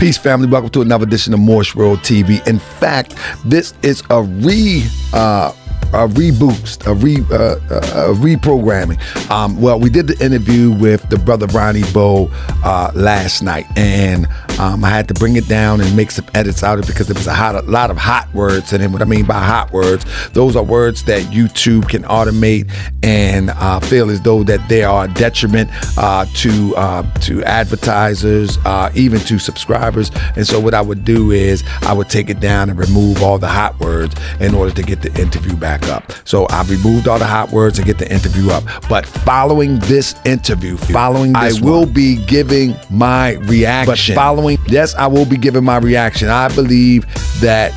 Peace, family. Welcome to another edition of Moorish World TV. In fact, this is a reprogramming. Well, we did the interview with the brother Ronnie last night, and I had to bring it down and make some edits out of it because there was a lot of hot words. And then what I mean by hot words, those are words that YouTube can automate and feel as though that they are a detriment to advertisers, even to subscribers. And so what I would do is I would take it down and remove all the hot words in order to get the interview back up. So I removed all the hot words to get the interview up. But following this interview, I will be giving my reaction. Yes, I will be giving my reaction. I believe that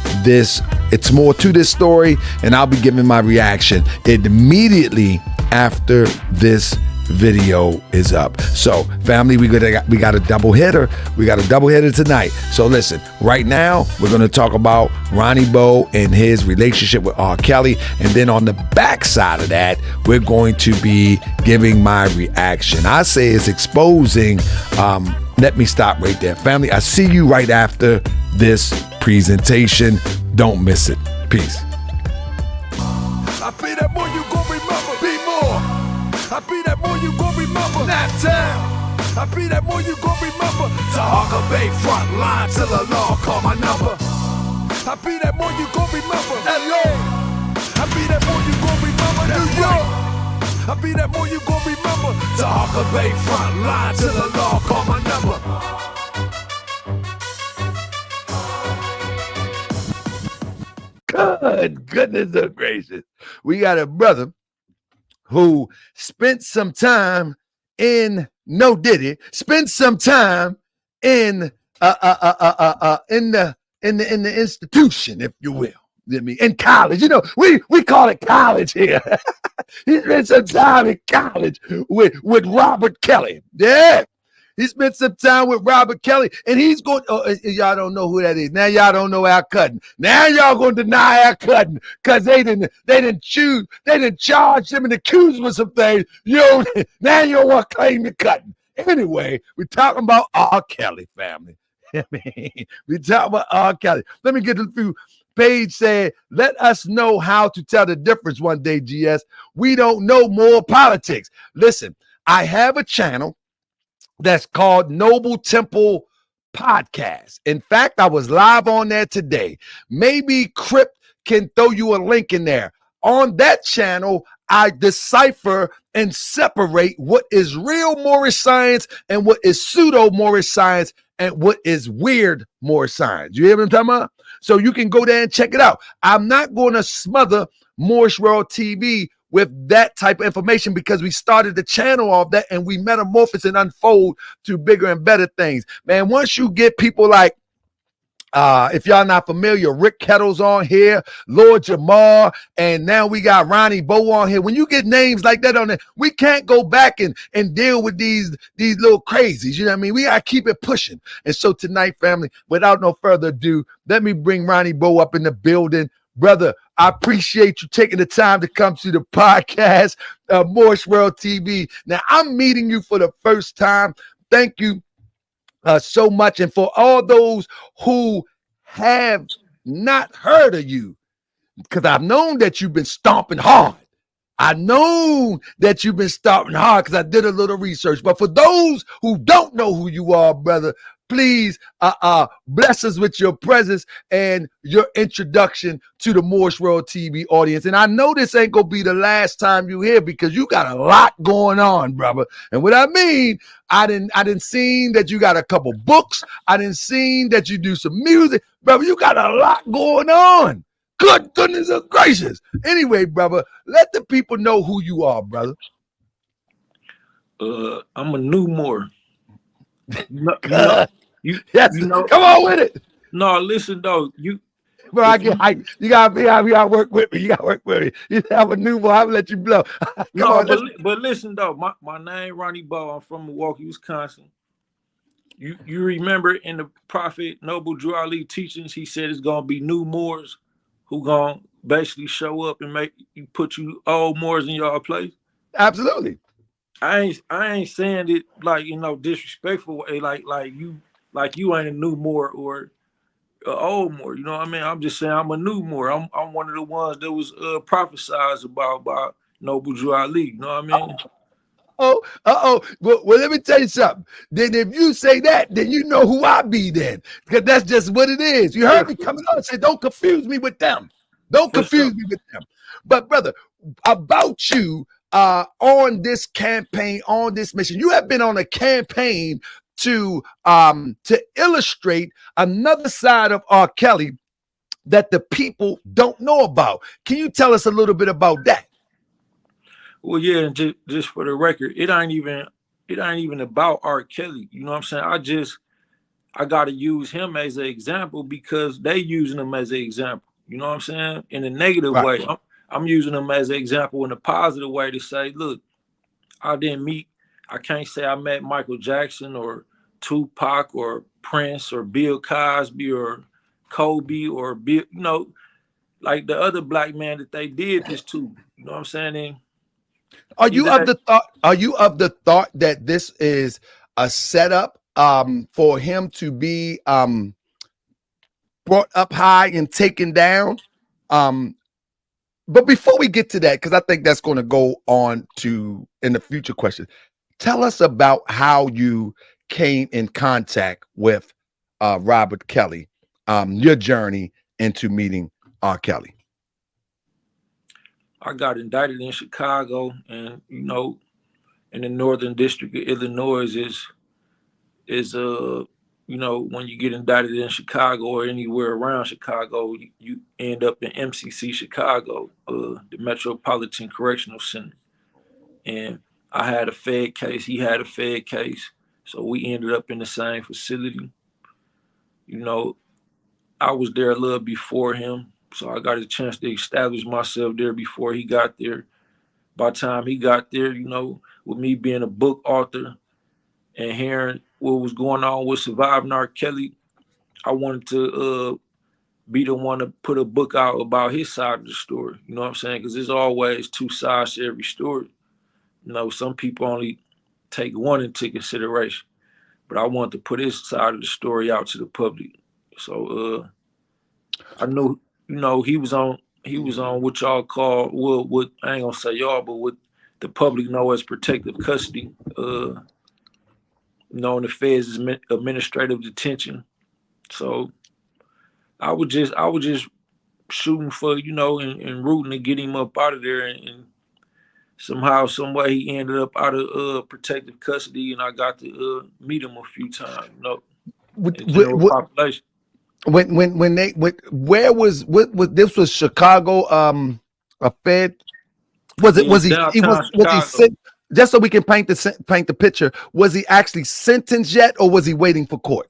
it's more to this story, and I'll be giving my reaction immediately after this video is up. So family, we got a double hitter. We got a double hitter tonight. So listen, right now we're going to talk about Ronnie Bo and his relationship with R. Kelly, and then on the backside of that, we're going to be giving my reaction. I say it's exposing. Let me stop right there, family. I see you right after this presentation. Don't miss it. Peace. I be that more you gon' remember, be more. I be that more you gon' remember, Nap Town. I be that more you gon' remember, Tahaka Bay front line till the law call my number. I be that more you gon' remember, LA. I be that more you gon' remember, New York. I be that more you gon' remember, Tahaka Bay front line till the law call my number. Good goodness of gracious. We got a brother who spent some time in Diddy, spent some time in the institution, if you will. In college, you know, we call it college here. He spent some time in college with Robert Kelly. Yeah. He spent some time with Robert Kelly, and he's going. Oh, y'all don't know who that is. Now y'all don't know Al Cutton. Now y'all gonna deny Al Cutton because they didn't charge him and accuse him of some things. Now you don't want to claim the Cutton. Anyway, we're talking about R. Kelly, family. I mean, we talking about R. Kelly. Let me get a few. Page said, "Let us know how to tell the difference one day, GS. We don't know more politics." Listen, I have a channel that's called Noble Temple Podcast. In fact, I was live on there today. Maybe Crip can throw you a link in there. On that channel, I decipher and separate what is real Moorish science and what is pseudo Moorish science and what is weird Moorish science. You hear what I'm talking about? So you can go there and check it out. I'm not going to smother Moorish World TV with that type of information because we started the channel off that and we metamorphose and unfold to bigger and better things. Man, once you get people like, if y'all not familiar, Rick Kettles on here, Lord Jamar, and now we got Ronnie Bo on here. When you get names like that on there, we can't go back and deal with these little crazies. You know what I mean? We got to keep it pushing. And so tonight, family, without no further ado, let me bring Ronnie Bo up in the building. Brother, I appreciate you taking the time to come to the podcast, Moorish World TV. Now, I'm meeting you for the first time. Thank you so much. And for all those who have not heard of you, because I've known that you've been stomping hard. I know that you've been stomping hard because I did a little research. But for those who don't know who you are, brother, please bless us with your presence and your introduction to the Moorish World TV audience. And I know this ain't gonna be the last time you here because you got a lot going on, brother. And what I mean, I didn't seen that you got a couple books. I didn't seen that you do some music, brother. You got a lot going on. Good goodness of gracious. Anyway, brother, let the people know who you are, brother. I'm a new Moor. Yes, you know, come on with it. No, listen though, bro, I get hyped. You gotta work with me. You gotta work with me. You have a new boy. I'll let you blow. But listen though, my name Ronnie Bo. I'm from Milwaukee, Wisconsin. You remember in the Prophet Noble Drew Ali teachings, he said it's gonna be new Moors who gonna basically show up and put you old Moors in your place. Absolutely. I ain't saying it like disrespectful way, like you like you ain't a new Moore or old Moore. You know what I mean? I'm just saying I'm a new Moore. I'm one of the ones that was prophesized about by Noble Drew Ali. You know what I mean? Oh, well, let me tell you something. Then if you say that, then you know who I be then. Because that's just what it is. You Yeah, heard me coming on and say, don't confuse me with them. Don't for sure. confuse me with them. But brother, about you on this campaign, on this mission, you have been on a campaign to illustrate another side of R. Kelly that the people don't know about. Can you tell us a little bit about that? Well, yeah, and just for the record, it ain't even about R. Kelly. You know what I'm saying? I got to use him as an example because they using him as an example. You know what I'm saying? In a negative Right. way, I'm using him as an example in a positive way to say, look, I didn't meet. I can't say I met Michael Jackson or Tupac or Prince or Bill Cosby or Kobe or Bill. Like the other black man that they did this to. You know what I'm saying? And Are you either of that, the thought? Are you of the thought that this is a setup for him to be brought up high and taken down? Um, but before we get to that, because I think that's going to go on to in the future question, tell us about how you came in contact with Robert Kelly, your journey into meeting R. Kelly. I got indicted in Chicago, and in the Northern District of Illinois is when you get indicted in Chicago or anywhere around Chicago, you end up in MCC Chicago, the Metropolitan Correctional Center. And I had a Fed case, he had a Fed case, so we ended up in the same facility. You know, I was there a little before him, so I got a chance to establish myself there before he got there. By the time he got there, with me being a book author and hearing what was going on with surviving R. Kelly, I wanted to be the one to put a book out about his side of the story. You know what I'm saying? Because there's always two sides to every story. Some people only take one into consideration, but I wanted to put his side of the story out to the public. So I knew, he was on what y'all call, well, what I ain't gonna say y'all, but what the public know as protective custody. In the feds is administrative detention. So I was just shooting for, and rooting to get him up out of there, and somehow, some way, he ended up out of protective custody, and I got to meet him a few times, What, in general population. when they where was what this was Chicago a Fed Yeah, downtown was he Chicago. sent just so we can paint the picture, was he actually sentenced yet or was he waiting for court?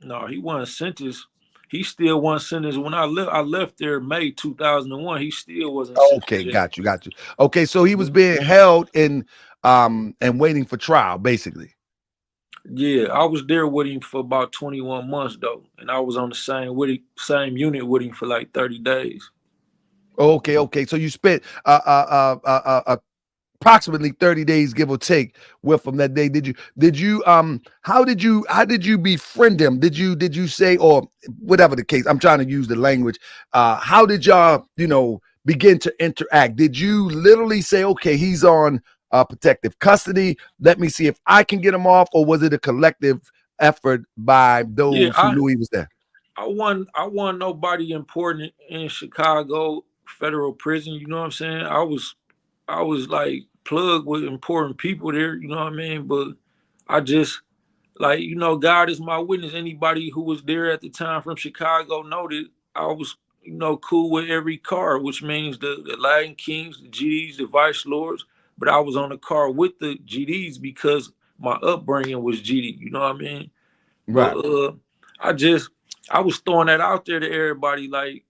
No, he wasn't sentenced. He still wasn't sentenced when I left there May 2001. He still wasn't sentenced Okay, yet. got you. Okay, so he was being held in and waiting for trial basically. Yeah, I was there with him for about 21 months though, and I was on the same unit with him for like 30 days. Okay, so you spent approximately 30 days, give or take, with him that day. How did you befriend him? Did you say, or whatever the case, I'm trying to use the language, how did y'all begin to interact? Did you literally say, okay, he's on protective custody, let me see if I can get him off, or was it a collective effort by Yeah, those who knew he was there? I won nobody important in Chicago federal prison. You know what I'm saying? I was like plugged with important people there. You know what I mean? But I just, like, God is my witness. Anybody who was there at the time from Chicago know that I was, cool with every car, which means the Latin Kings, the GDs, the Vice Lords. But I was on the car with the GDs because my upbringing was GD. You know what I mean? But Right. I just I was throwing that out there to everybody, like,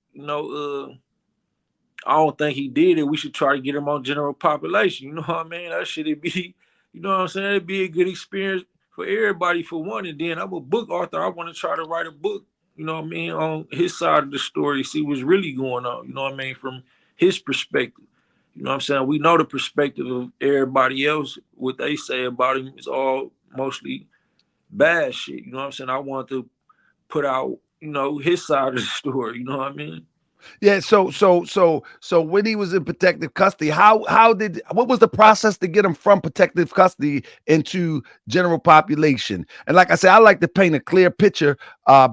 I don't think he did it. We should try to get him on general population. You know what I mean? That should be, you know what I'm saying? It'd be a good experience for everybody for one. And then I'm a book author. I want to try to write a book, you know what I mean, on his side of the story, see what's really going on, you know what I mean, from his perspective. You know what I'm saying? We know the perspective of everybody else. What they say about him is all mostly bad shit. You know what I'm saying? I wanted to put out, you know, his side of the story. You know what I mean? Yeah. So when he was in protective custody, what was the process to get him from protective custody into general population? And like I said, I like to paint a clear picture,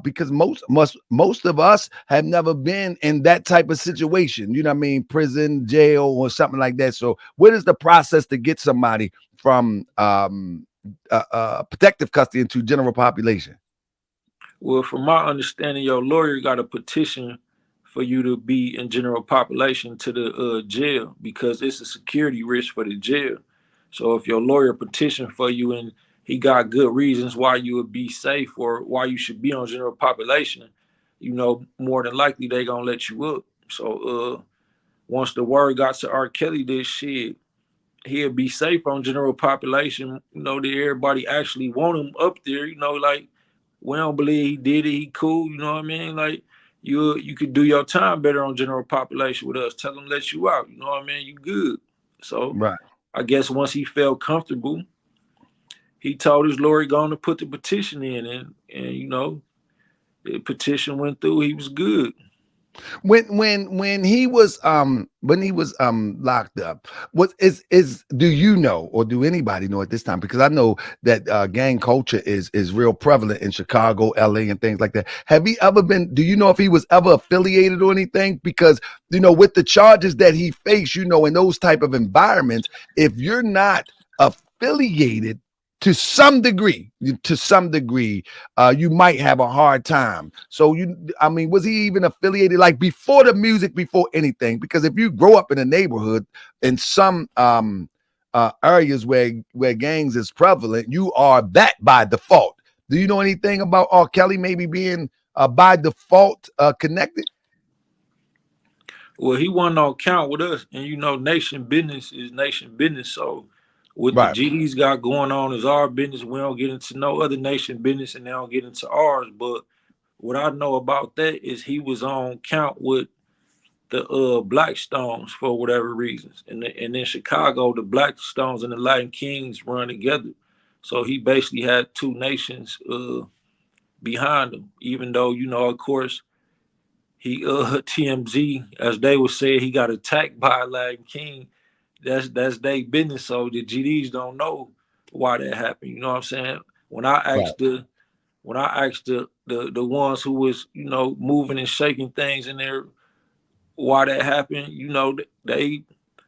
because most of us have never been in that type of situation. You know what I mean? Prison, jail, or something like that. So what is the process to get somebody from protective custody into general population? Well, from my understanding, your lawyer got a petition for you to be in general population to the jail because it's a security risk for the jail. So if your lawyer petitioned for you and he got good reasons why you would be safe or why you should be on general population, you know, more than likely they gonna let you up. So once the word got to R. Kelly, this shit, he'll be safe on general population. You know, that everybody actually want him up there. You know, like we don't believe he did it. He cool. You know what I mean? Like you could do your time better on general population with us. Tell them let you out. You know what I mean? You good. So Right. I guess once he felt comfortable, he told his lawyer going to put the petition in, and you know the petition went through. He was good. When he was locked up, what is do you know, or do anybody know at this time? Because I know that gang culture is real prevalent in Chicago, LA, and things like that. Have he ever been? Do you know if he was ever affiliated or anything? Because you know, with the charges that he faced, you know, in those type of environments, if you're not affiliated to some degree, you might have a hard time. So I mean, was he even affiliated like before the music, before anything? Because if you grow up in a neighborhood in some areas where gangs is prevalent, you are that by default. Do you know anything about R. Kelly maybe being by default connected? Well, he wasn't on count with us, and you know, nation business is nation business. So, what the Right. GDs got going on is our business. We don't get into no other nation business, and they don't get into ours. But what I know about that is he was on count with the Blackstones for whatever reasons, and in Chicago, the Blackstones and the Latin Kings run together. So he basically had two nations behind him, even though you know, of course he TMZ, as they would say, he got attacked by a Latin King. That's their business. So the GDs don't know why that happened. You know what I'm saying? When I Right. asked the ones who was, you know, moving and shaking things in there why that happened, you know, they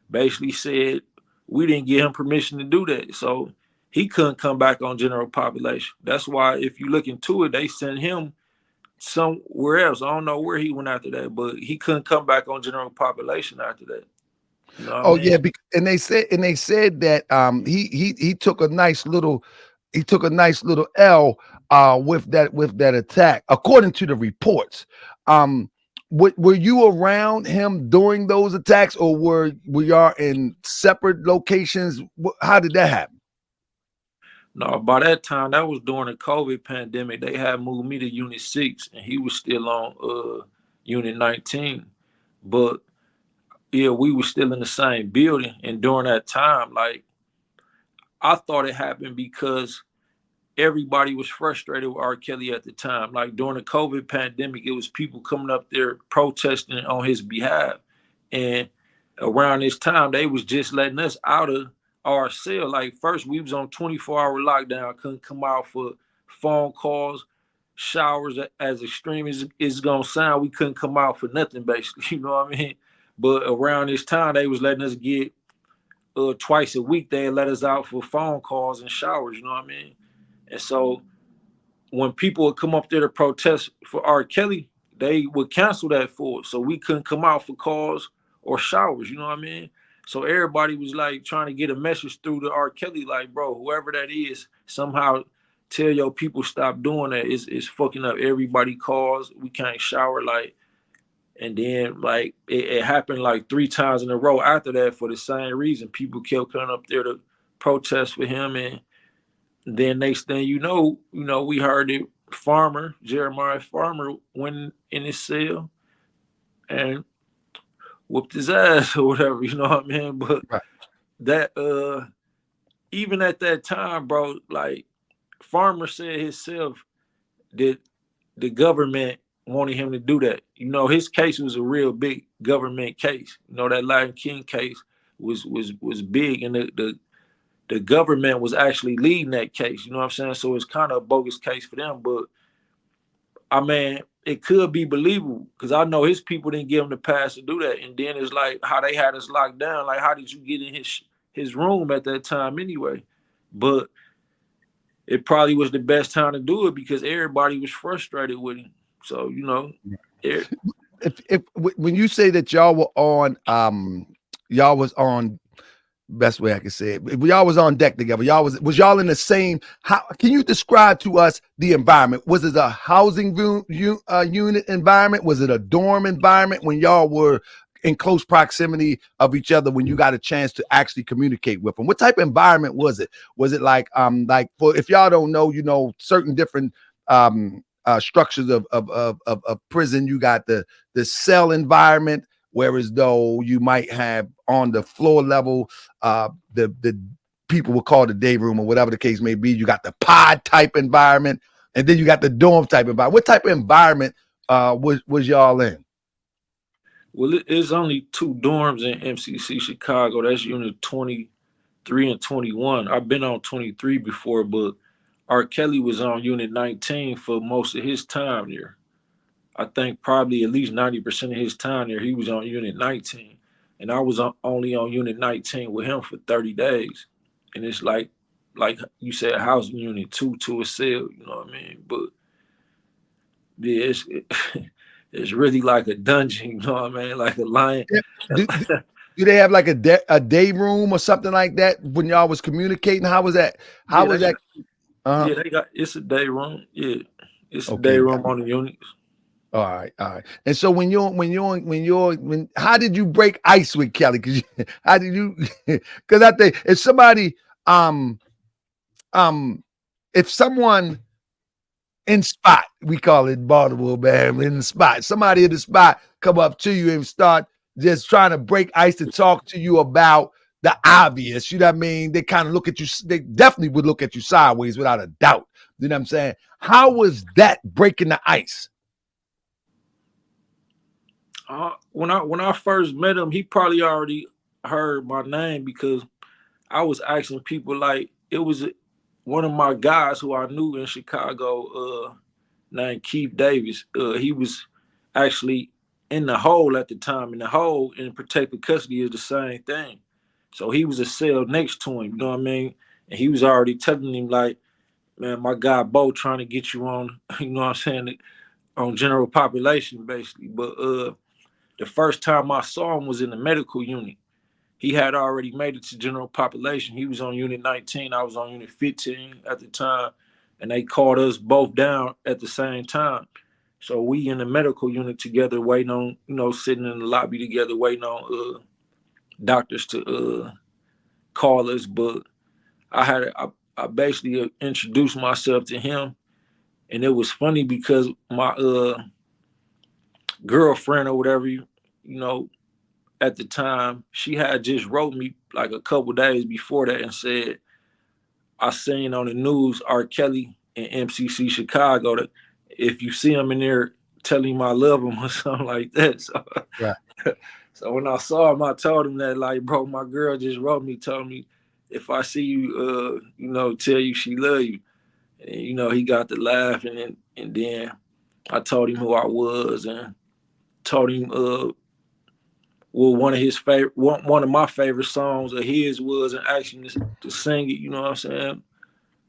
basically said we didn't give him permission to do that. So he couldn't come back on general population. That's why if you look into it, they sent him somewhere else. I don't know where he went after that, but he couldn't come back on general population after that. You know what I Oh yeah, mean? and they said that he took a nice little L with that attack, according to the reports. Um, were you around him during those attacks, or were y'all in separate locations? How did that happen? No, by that time, that was during the COVID pandemic. They had moved me to Unit 6, and he was still on Unit 19. But yeah, we were still in the same building. And during that time, like I thought it happened because everybody was frustrated with R. Kelly at the time. Like during the COVID pandemic, it was people coming up there protesting on his behalf. And around this time, they was just letting us out of our cell. Like first, we was on 24-hour lockdown, couldn't come out for phone calls, showers. As extreme as it's gonna sound, we couldn't come out for nothing, basically. You know what I mean? But around this time, they was letting us get twice a week. They let us out for phone calls and showers. You know what I mean? And so when people would come up there to protest for R. Kelly, they would cancel that for us. So we couldn't come out for calls or showers, you know what I mean? So everybody was like trying to get a message through to R. Kelly, like, bro, whoever that is, somehow tell your people stop doing that. It's fucking up everybody calls. We can't shower, like, and then like it happened like 3 times in a row after that for the same reason. People kept coming up there to protest for him, and then next thing we heard it. Jeremiah Farmer, went in his cell and whooped his ass or whatever. You know what I mean? But Right. that even at that time, bro, like Farmer said himself that the government wanted him to do that. You know, his case was a real big government case. You know, that Lion King case was big, and the government was actually leading that case. You know what I'm saying? So it's kind of a bogus case for them, but I mean, it could be believable because I know his people didn't give him the pass to do that. And then it's like how they had us locked down. Like, how did you get in his room at that time anyway? But it probably was the best time to do it because everybody was frustrated with him. So, you know, if when you say that y'all were on, y'all was on, best way I can say it, y'all was on deck together. Y'all was y'all in the same? How can you describe to us the environment? Was it a housing unit environment? Was it a dorm environment when y'all were in close proximity of each other? When you got a chance to actually communicate with them, what type of environment was it? Was it like for, if y'all don't know, you know, certain different structures of prison. You got the cell environment, whereas though you might have on the floor level, the people will call the day room or whatever the case may be. You got the pod type environment, and then you got the dorm type environment. What type of environment was y'all in? Well, it's only 2 dorms in MCC Chicago. That's unit 23 and 21. I've been on 23 before, but R. Kelly was on unit 19 for most of his time there. I think probably at least 90% of his time there, he was on unit 19. And I was only on unit 19 with him for 30 days. And it's like you said, housing unit 2 to a cell, you know what I mean? But yeah, it's really like a dungeon, you know what I mean? Like a lion. Yeah. Do they have like a day room or something like that when y'all was communicating? How was that? How was that? Yeah, it's a day room. Yeah, it's a day room on the units. All right. And so how did you break ice with Kelly? Because how did you? Because I think if somebody, if someone in spot, we call it Baltimore, man, in the spot, somebody in the spot come up to you and start just trying to break ice to talk to you about the obvious, you know what I mean? They kind of look at you, they definitely would look at you sideways without a doubt. You know what I'm saying? How was that breaking the ice? When I first met him, he probably already heard my name because I was asking people, like, it was one of my guys who I knew in Chicago, named Keith Davis. He was actually in the hole at the time, and the hole in protective custody is the same thing. So he was a cell next to him, you know what I mean? And he was already telling him, like, man, my guy Bo trying to get you on, you know what I'm saying, on general population, basically. But the first time I saw him was in the medical unit. He had already made it to general population. He was on unit 19. I was on unit 15 at the time. And they called us both down at the same time. So we in the medical unit together waiting on, you know, sitting in the lobby together waiting on doctors to call us. But I basically introduced myself to him. And it was funny because my girlfriend or whatever, you know, at the time, she had just wrote me like a couple days before that and said, I seen on the news R. Kelly in MCC Chicago, that if you see him in there, tell him I love him or something like that. So, right. So when I saw him, I told him that, like, bro, my girl just wrote me, told me if I see you, you know, tell you she love you. And, you know, he got to laughing, and then I told him who I was and told him well, one of my favorite songs of his was, and asked him to sing it, you know what I'm saying?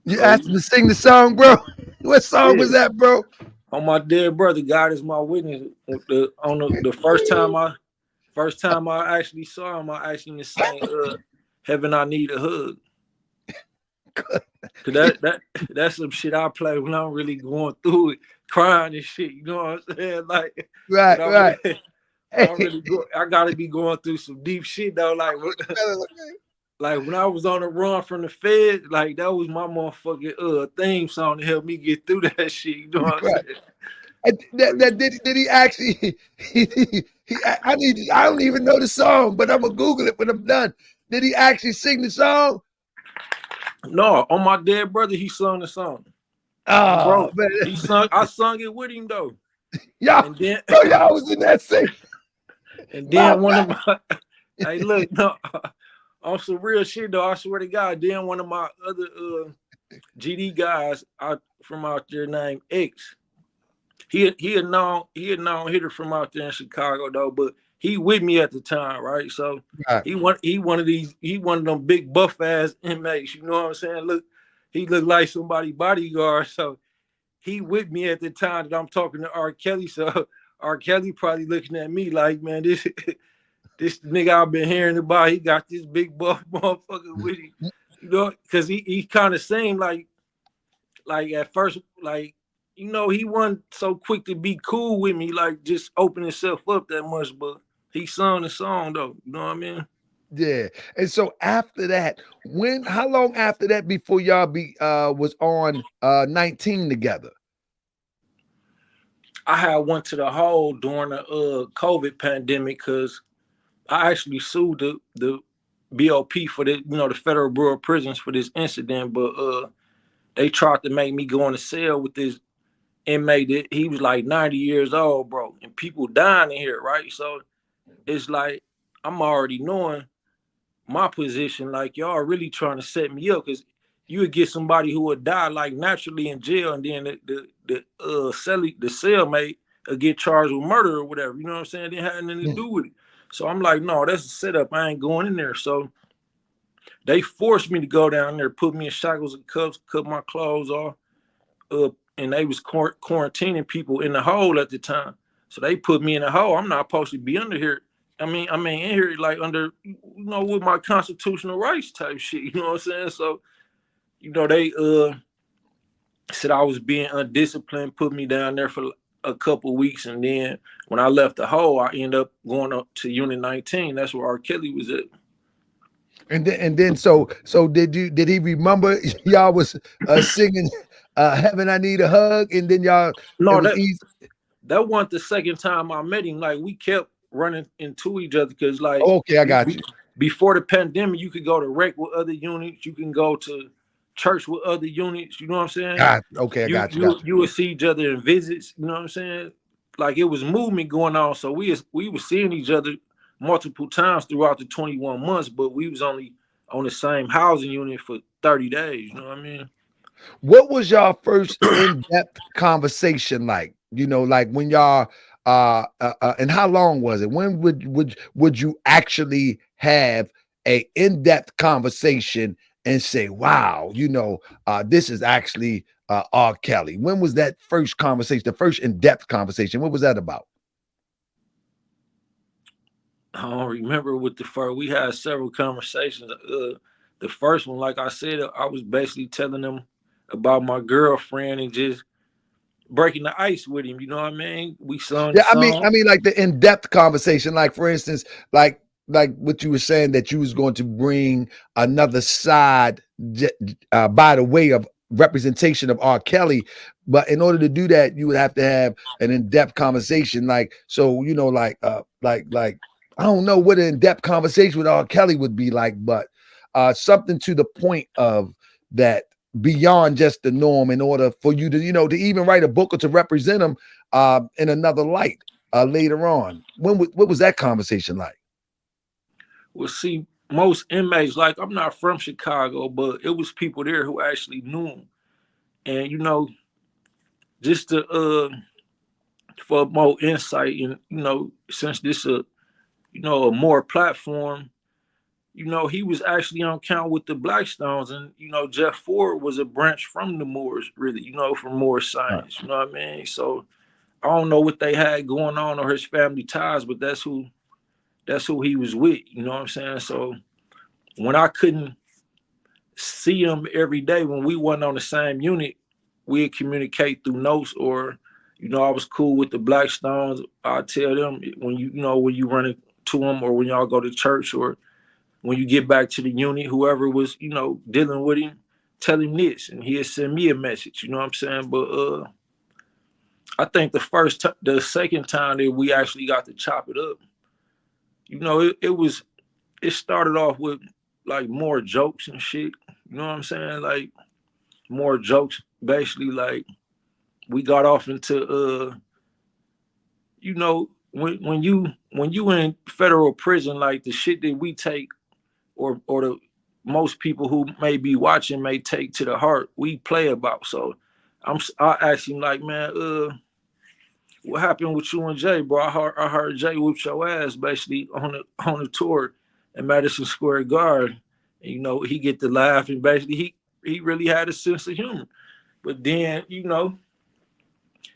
You asked him to sing the song, bro? What song was that, bro? On my dead brother, God Is My Witness. The first time I actually saw him, I asked him to sing Heaven I Need a Hug. Cause that's some shit I play when I'm really going through it, crying and shit, you know what I'm saying? Like, right. I gotta be going through some deep shit though. Like when I was on the run from the Fed, like that was my motherfucking theme song to help me get through that shit. You know what I'm saying? Did he actually? I don't even know the song, but I'm gonna Google it when I'm done. Did he actually sing the song? No, on my dead brother, he sung the song. Oh Bro, man, he sung. I sung it with him though. y'all, And then, so y'all was in that same. and My then one bad. of my, hey, look, no, on some real shit though. I swear to God. Then one of my other GD guys out from out there named X. He had known hitter from out there in Chicago though, but he with me at the time, right? So Right. he one of them big buff ass inmates. You know what I'm saying? Look, he looked like somebody bodyguard. So he with me at the time that I'm talking to R. Kelly. So R. Kelly probably looking at me like, man, this this nigga I've been hearing about. He got this big buff motherfucker with him. You know, because he kind of seemed like at first, like, he wasn't so quick to be cool with me, like just open himself up that much, but he sung the song though. You know what I mean? Yeah. And so after that, how long after that before y'all was on 19 together? I had went to the hole during the COVID pandemic because I actually sued the BOP for the Federal Bureau of Prisons for this incident, but they tried to make me go in a cell with this inmate that he was like 90 years old, bro, and people dying in here, right? So it's like I'm already knowing my position, like y'all are really trying to set me up because you would get somebody who would die like naturally in jail, and then the cellmate would get charged with murder or whatever. You know what I'm saying? It didn't have nothing to Mm. do with it. So I'm like, no, that's a setup. I ain't going in there. So they forced me to go down there, put me in shackles and cuffs, cut my clothes off, and they was quarantining people in the hole at the time. So they put me in the hole. I'm not supposed to be under here. I mean, in here like under, with my constitutional rights type shit. You know what I'm saying? So, they said I was being undisciplined, put me down there for a couple of weeks, and then when I left the hole, I ended up going up to Unit 19. That's where R. Kelly was at. And then so did he remember y'all was singing Heaven I Need a Hug, and then y'all it No, was that easy. that wasn't the second time I met him. Like we kept running into each other because like Okay, I got you. before the pandemic, you could go to rec with other units. You can go to church with other units. You know what I'm saying? Okay, I You got you, you got you. you would see each other in visits. You know what I'm saying? Like it was movement going on. So we were seeing each other multiple times throughout the 21 months, but we was only on the same housing unit for 30 days. You know what I mean? What was y'all first in-depth conversation like? Like when y'all and how long was it? When would you actually have a in-depth conversation and say, "Wow, this is actually R. Kelly." When was that first conversation, the first in-depth conversation? What was that about? I don't remember what the first. We had several conversations. The first one, like I said, I was basically telling them about my girlfriend and just breaking the ice with him. You know what I mean? We sung the Yeah, I mean, song. I mean, like the in-depth conversation, like for instance, like what you were saying that you was going to bring another side by the way of representation of R. Kelly, but in order to do that, you would have to have an in-depth conversation. Like so, like I don't know what an in-depth conversation with R. Kelly would be like, but something to the point of that beyond just the norm in order for you to to even write a book or to represent him in another light later on. What was that conversation like? Well, see, most inmates, like I'm not from Chicago, but it was people there who actually knew him. And just to for more insight and since this a more platform, he was actually on count with the Blackstones, and Jeff Ford was a branch from the Moors, really, from Moorish Right. science. You know what I mean? So I don't know what they had going on or his family ties, but that's who he was with. You know what I'm saying? So when I couldn't see him every day, when we wasn't on the same unit, we'd communicate through notes, or I was cool with the Blackstones. I tell them when when you run into them, or when y'all go to church, or when you get back to the unit, whoever was dealing with him, tell him this, and he'll send me a message. You know what I'm saying? But I think the second time that we actually got to chop it up, it started off with like more jokes and shit. You know what I'm saying? Like more jokes. Basically, like we got off into you know, when you in federal prison, like the shit that we take or the most people who may be watching may take to the heart, we play about. So I asked him like, man, what happened with you and Jay, bro? I heard Jay whooped your ass basically on the tour in Madison Square Garden. And, you know, he get to laugh and basically he really had a sense of humor. But then, you know,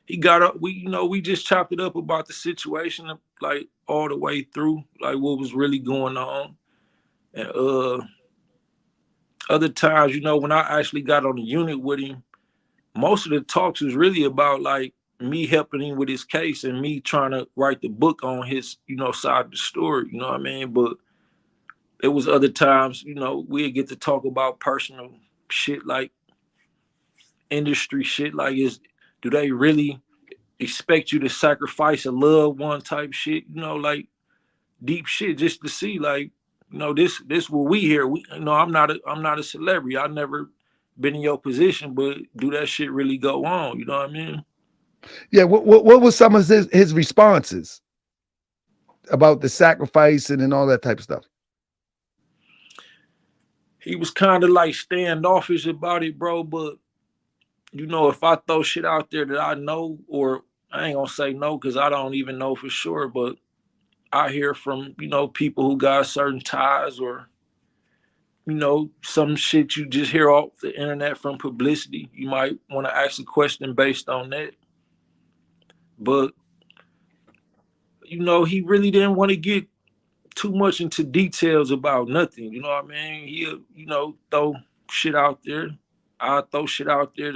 he got up, we just chopped it up about the situation like all the way through, like what was really going on. And other times, you know, when I actually got on the unit with him, most of the talks was really about like me helping him with his case and me trying to write the book on his, you know, side of the story, you know what I mean? But it was other times, you know, we'd get to talk about personal shit like industry shit, like do they really expect you to sacrifice a loved one type shit, you know, like deep shit just to see like, you know, this what we hear. We, you know, I'm not a celebrity. I never been in your position, but do that shit really go on? You know what I mean? Yeah. What was some of his responses about the sacrificing and all that type of stuff? He was kind of like standoffish about it, bro. But you know, if I throw shit out there that I know, or I ain't gonna say no because I don't even know for sure, but I hear from, you know, people who got certain ties or, you know, some shit you just hear off the internet from publicity. You might want to ask a question based on that. But, you know, he really didn't want to get too much into details about nothing. You know what I mean? He'll, you know, throw shit out there. I'll throw shit out there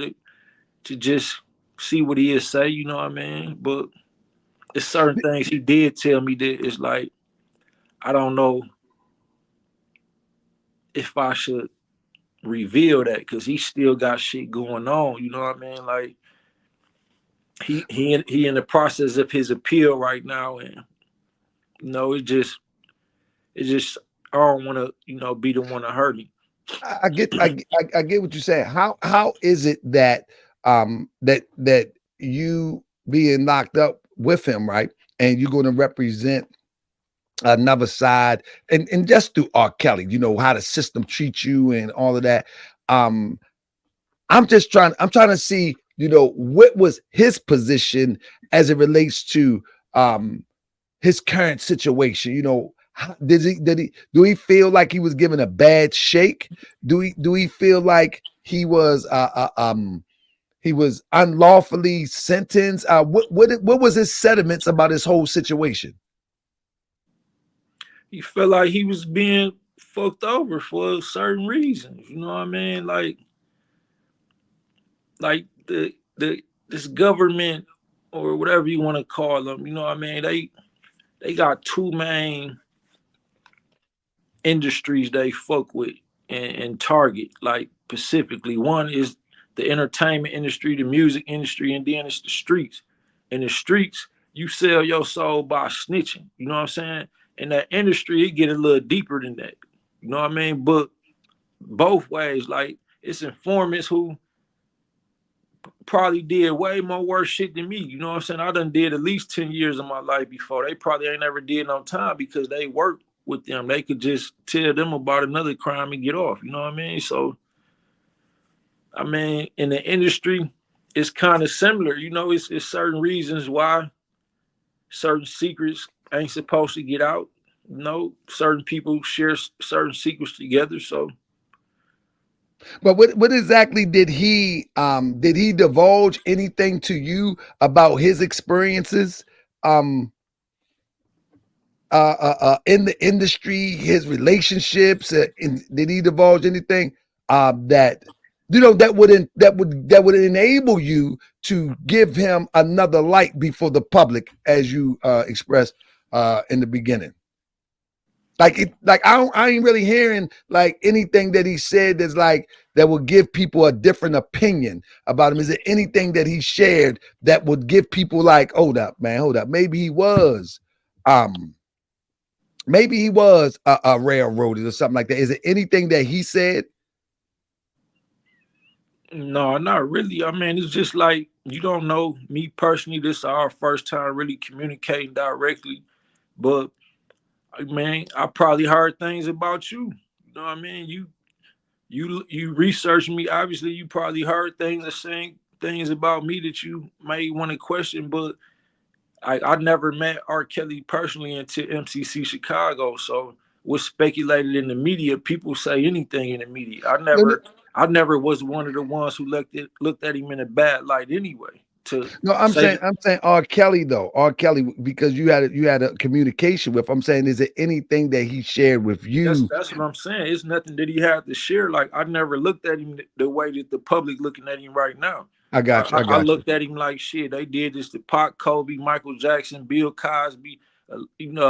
to just see what he'll say, you know what I mean? But it's certain things he did tell me that it's like, I don't know if I should reveal that because he still got shit going on. You know what I mean? Like he in the process of his appeal right now, and you know it just I don't want to, you know, be the one to hurt him. I get what you're saying. How is it that that you being locked up with him, right? And you're going to represent another side and just through R. Kelly, you know, how the system treats you and all of that. Um, I'm trying to see, you know, what was his position as it relates to um his current situation. You know, do he feel like he was given a bad shake? Do he feel like he was unlawfully sentenced? What was his sentiments about his whole situation? He felt like he was being fucked over for certain reasons. You know what I mean? Like the this government or whatever you want to call them. You know what I mean? They got two main industries they fuck with and target, like specifically. One is the entertainment industry, the music industry, and then it's the streets. In the streets, you sell your soul by snitching. You know what I'm saying? In that industry, it get a little deeper than that. You know what I mean? But both ways, like it's informants who probably did way more worse shit than me. You know what I'm saying? I done did at least 10 years of my life before. They probably ain't never did no time because they worked with them. They could just tell them about another crime and get off. You know what I mean? So, I mean, in the industry, it's kind of similar. You know, it's certain reasons why certain secrets ain't supposed to get out. You know, certain people share certain secrets together. So, But what exactly did he divulge anything to you about his experiences um in the industry, his relationships? Did he divulge anything that you know that would enable you to give him another light before the public, as you expressed in the beginning? Like I ain't really hearing like anything that he said that's like that would give people a different opinion about him. Is there anything that he shared that would give people like, hold up, man, hold up, um maybe he was a railroaded or something like that? Is there anything that he said? No, not really. I mean, it's just like you don't know me personally. This is our first time really communicating directly. But man, I probably heard things about you. You know what I mean? You researched me. Obviously, you probably heard things or saying things about me that you may want to question. But I never met R. Kelly personally until MCC Chicago. So what's speculated in the media, people say anything in the media. I never was one of the ones who looked at him in a bad light anyway. To No, say that, I'm saying R. Kelly though. R. Kelly, because you had a communication with. I'm saying, is there anything that he shared with that's you? that's what I'm saying. It's nothing that he had to share. Like I never looked at him the way that the public looking at him right now. I got you. I I got you. looked at him like shit. They did this to Pac, Kobe, Michael Jackson, Bill Cosby, a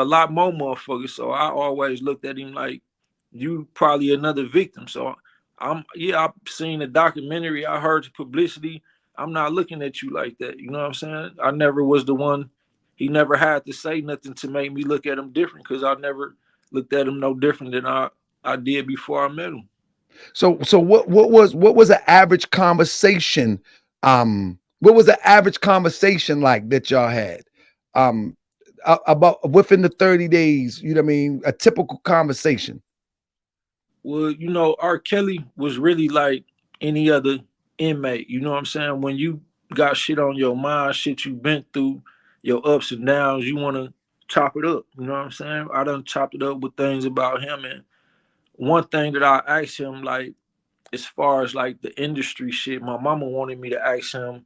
lot more motherfuckers. So I always looked at him like you probably another victim. So I've seen the documentary. I heard the publicity. I'm not looking at you like that. You know what I'm saying? I never was the one. He never had to say nothing to make me look at him different because I never looked at him no different than I did before I met him. So what was an average conversation? What was the average conversation like that y'all had? Um, about within the 30 days, you know what I mean? A typical conversation. Well, R. Kelly was really like any other inmate. You know what I'm saying? When you got shit on your mind, shit you been through, your ups and downs, you want to chop it up. You know what I'm saying? I done chopped it up with things about him. And one thing that I asked him, like, as far as like the industry shit, my mama wanted me to ask him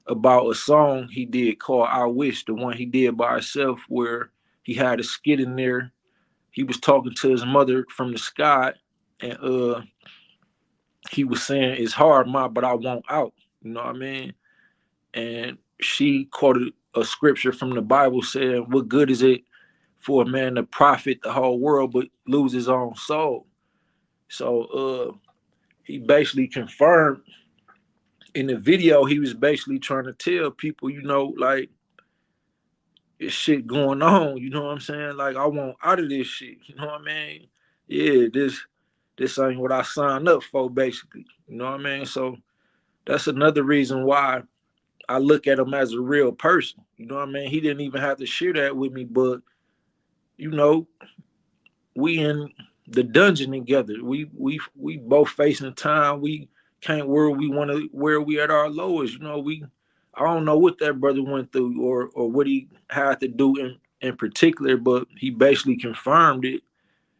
about a song he did called I Wish, the one he did by himself, where he had a skit in there. He was talking to his mother from the sky, and he was saying it's hard, ma, but I want out. You know what I mean? And she quoted a scripture from the Bible saying, "What good is it for a man to profit the whole world but lose his own soul?" So he basically confirmed in the video. He was basically trying to tell people, like this shit going on. You know what I'm saying? Like I want out of this shit. You know what I mean? Yeah, this ain't what I signed up for, basically. You know what I mean? So that's another reason why I look at him as a real person. You know what I mean? He didn't even have to share that with me, but you know, we in the dungeon together. We both facing time. We can't where we at our lowest. I don't know what that brother went through or what he had to do in particular, but he basically confirmed it.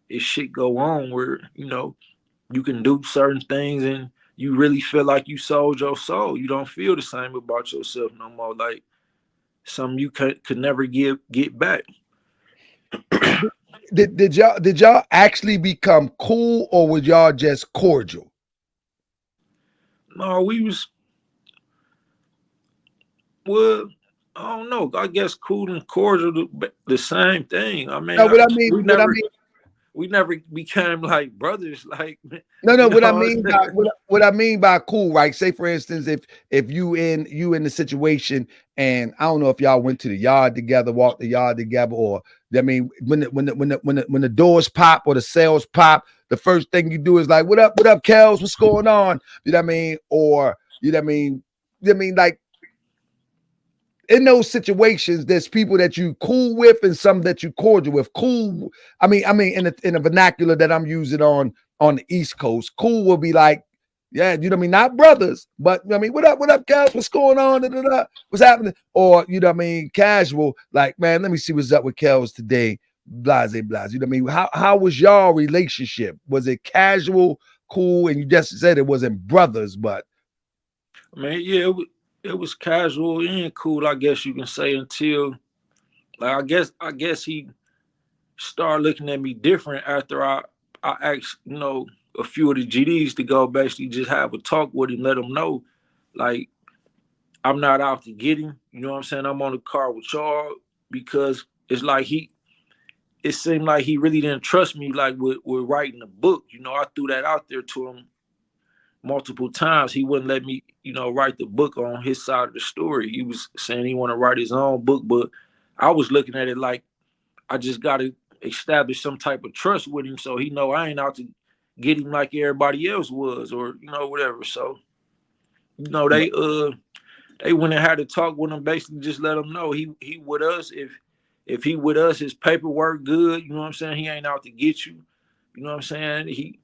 It shit go on where, you can do certain things and you really feel like you sold your soul. You don't feel the same about yourself no more. Like something you could never get back. Did y'all actually become cool, or was y'all just cordial? No, we was well. I don't know. I guess cool and cordial the same thing. I mean, No, what I mean, we never became like brothers. Like no. you know What I what mean I'm by saying? what I mean by cool, right? Say for instance, if you in the situation, and I don't know if y'all went to the yard together, walked the yard together, or I mean, when the doors pop or the cells pop, the first thing you do is like, what up, Kels? What's going on? You know what I mean? Or you know what I mean? You know what I mean, like in those situations, there's people that you cool with and some that you cordial with. Cool, I mean, in the vernacular that I'm using on the East Coast, cool will be like, yeah, you know what I mean, not brothers, but you know what I mean, what up, guys? What's going on? Da, da, da. What's happening? Or you know what I mean, casual, like, man, let me see what's up with Kels today. Blase, blase. You know what I mean? How was y'all relationship? Was it casual, cool? And you just said it wasn't brothers, but I mean, yeah, it was casual and cool. I guess you can say until like I guess he started looking at me different after I asked a few of the GDs to go basically just have a talk with him, let him know like I'm not out to get him. You know what I'm saying? I'm on the car with y'all because it's like it seemed like he really didn't trust me like with writing a book. I threw that out there to him multiple times. He wouldn't let me, write the book on his side of the story. He was saying he want to write his own book, but I was looking at it like I just got to establish some type of trust with him so he know I ain't out to get him like everybody else was or whatever. So You know, they went and had to talk with him, basically just let him know he with us. If he with us, his paperwork good. You know what I'm saying? He ain't out to get you. You know what I'm saying?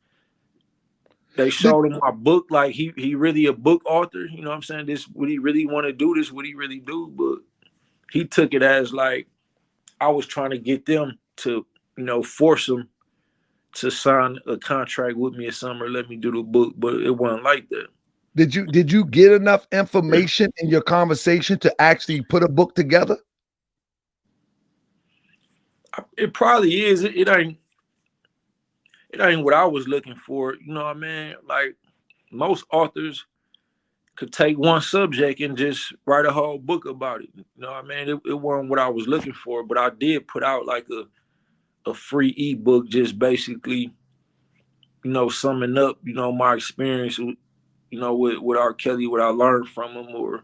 They showed him my book, like he really a book author. You know what I'm saying? This what he really want to do. This what he really do. But he took it as like I was trying to get them to, force him to sign a contract with me or something, or let me do the book. But it wasn't like that. Did you get enough information in your conversation to actually put a book together? It probably is. It ain't what I was looking for. You know what I mean? Like most authors could take one subject and just write a whole book about it. You know what I mean? It wasn't what I was looking for, but I did put out like a free ebook, just basically, summing up, my experience with, with R. Kelly, what I learned from him, or,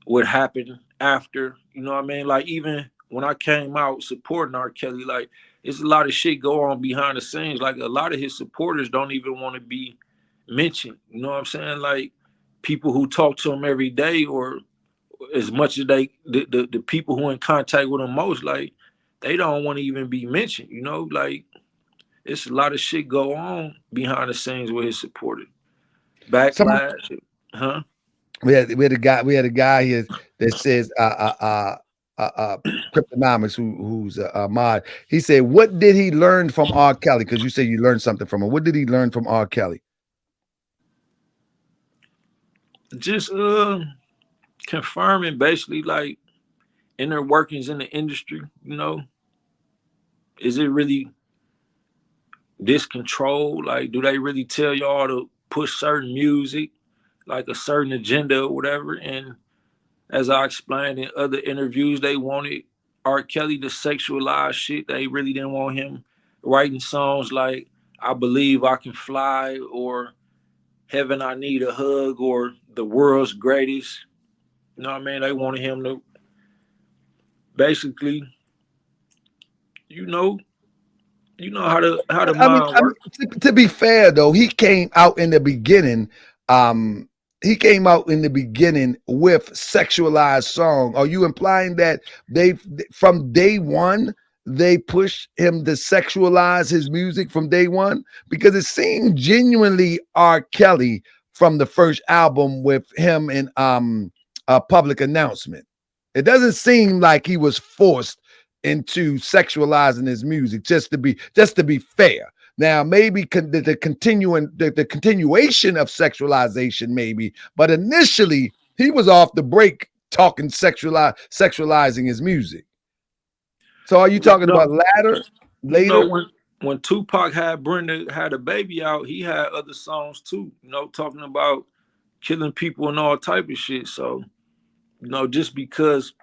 what happened after. You know what I mean? Like even when I came out supporting R. Kelly, like it's a lot of shit go on behind the scenes. Like a lot of his supporters don't even want to be mentioned. You know what I'm saying? Like people who talk to him every day, or as much as the people who in contact with him most, like they don't want to even be mentioned. Like it's a lot of shit go on behind the scenes with his supporters. Backlash, huh? We had a guy here that says Cryptonomics, who's a mod. He said, "What did he learn from R. Kelly?" Because you say you learned something from him. What did he learn from R. Kelly? Just confirming basically like inner workings in the industry. Is it really this control? Like, do they really tell y'all to push certain music, like a certain agenda or whatever? And as I explained in other interviews, they wanted R. Kelly to sexualize shit. They really didn't want him writing songs like I Believe I Can Fly, or Heaven I Need a Hug, or The World's Greatest. You know what I mean? They wanted him to basically, you know, how the mind works. To be fair though, he came out in the beginning. He came out in the beginning with sexualized song. Are you implying that they, from day one, they pushed him to sexualize his music from day one? Because it seemed genuinely R. Kelly from the first album with him in a Public Announcement. It doesn't seem like he was forced into sexualizing his music, just to be fair. Now, maybe the continuation of sexualization, maybe, but initially he was off the break talking sexualizing his music. So, are you talking about later? When Tupac had Brenda had a baby out, he had other songs too. Talking about killing people and all type of shit. So, just because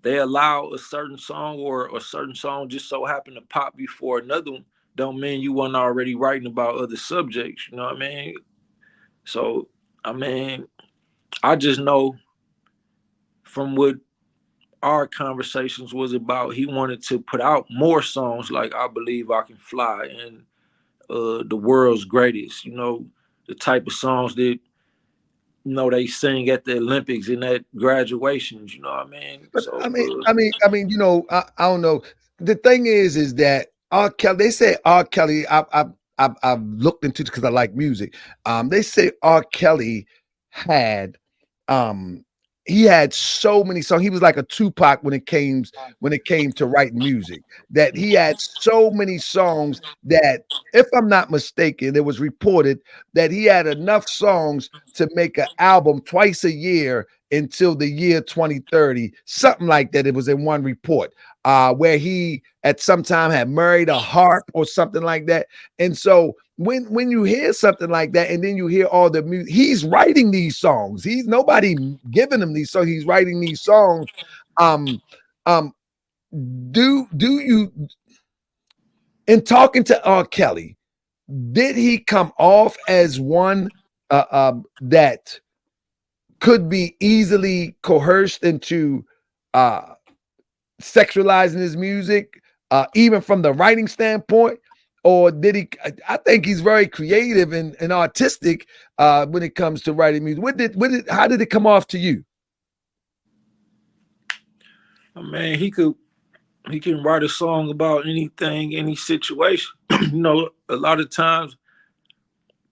they allow a certain song, or a certain song just so happened to pop before another one, don't mean you weren't already writing about other subjects. You know what I mean? So, I mean, I just know from what our conversations was about, he wanted to put out more songs like I Believe I Can Fly and The World's Greatest. The type of songs that they sing at the Olympics and at graduations. You know what I mean? But So I don't know. The thing is that R. Kelly. They say R. Kelly. I've looked into it because I like music. They say R. Kelly had he had so many songs. He was like a Tupac when it came to writing music. That he had so many songs that, if I'm not mistaken, it was reported that he had enough songs to make an album twice a year until the year 2030, something like that. It was in one report where he at some time had married a harp or something like that. And so when you hear something like that, and then you hear all the music, he's writing these songs. He's nobody giving him these songs. He's writing these songs. Um, do you, in talking to R. Kelly, did he come off as one that could be easily coerced into sexualizing his music, even from the writing standpoint? or did he? I think he's very creative and artistic when it comes to writing music. How did it come off to you? Man, he can write a song about anything, any situation. You know, a lot of times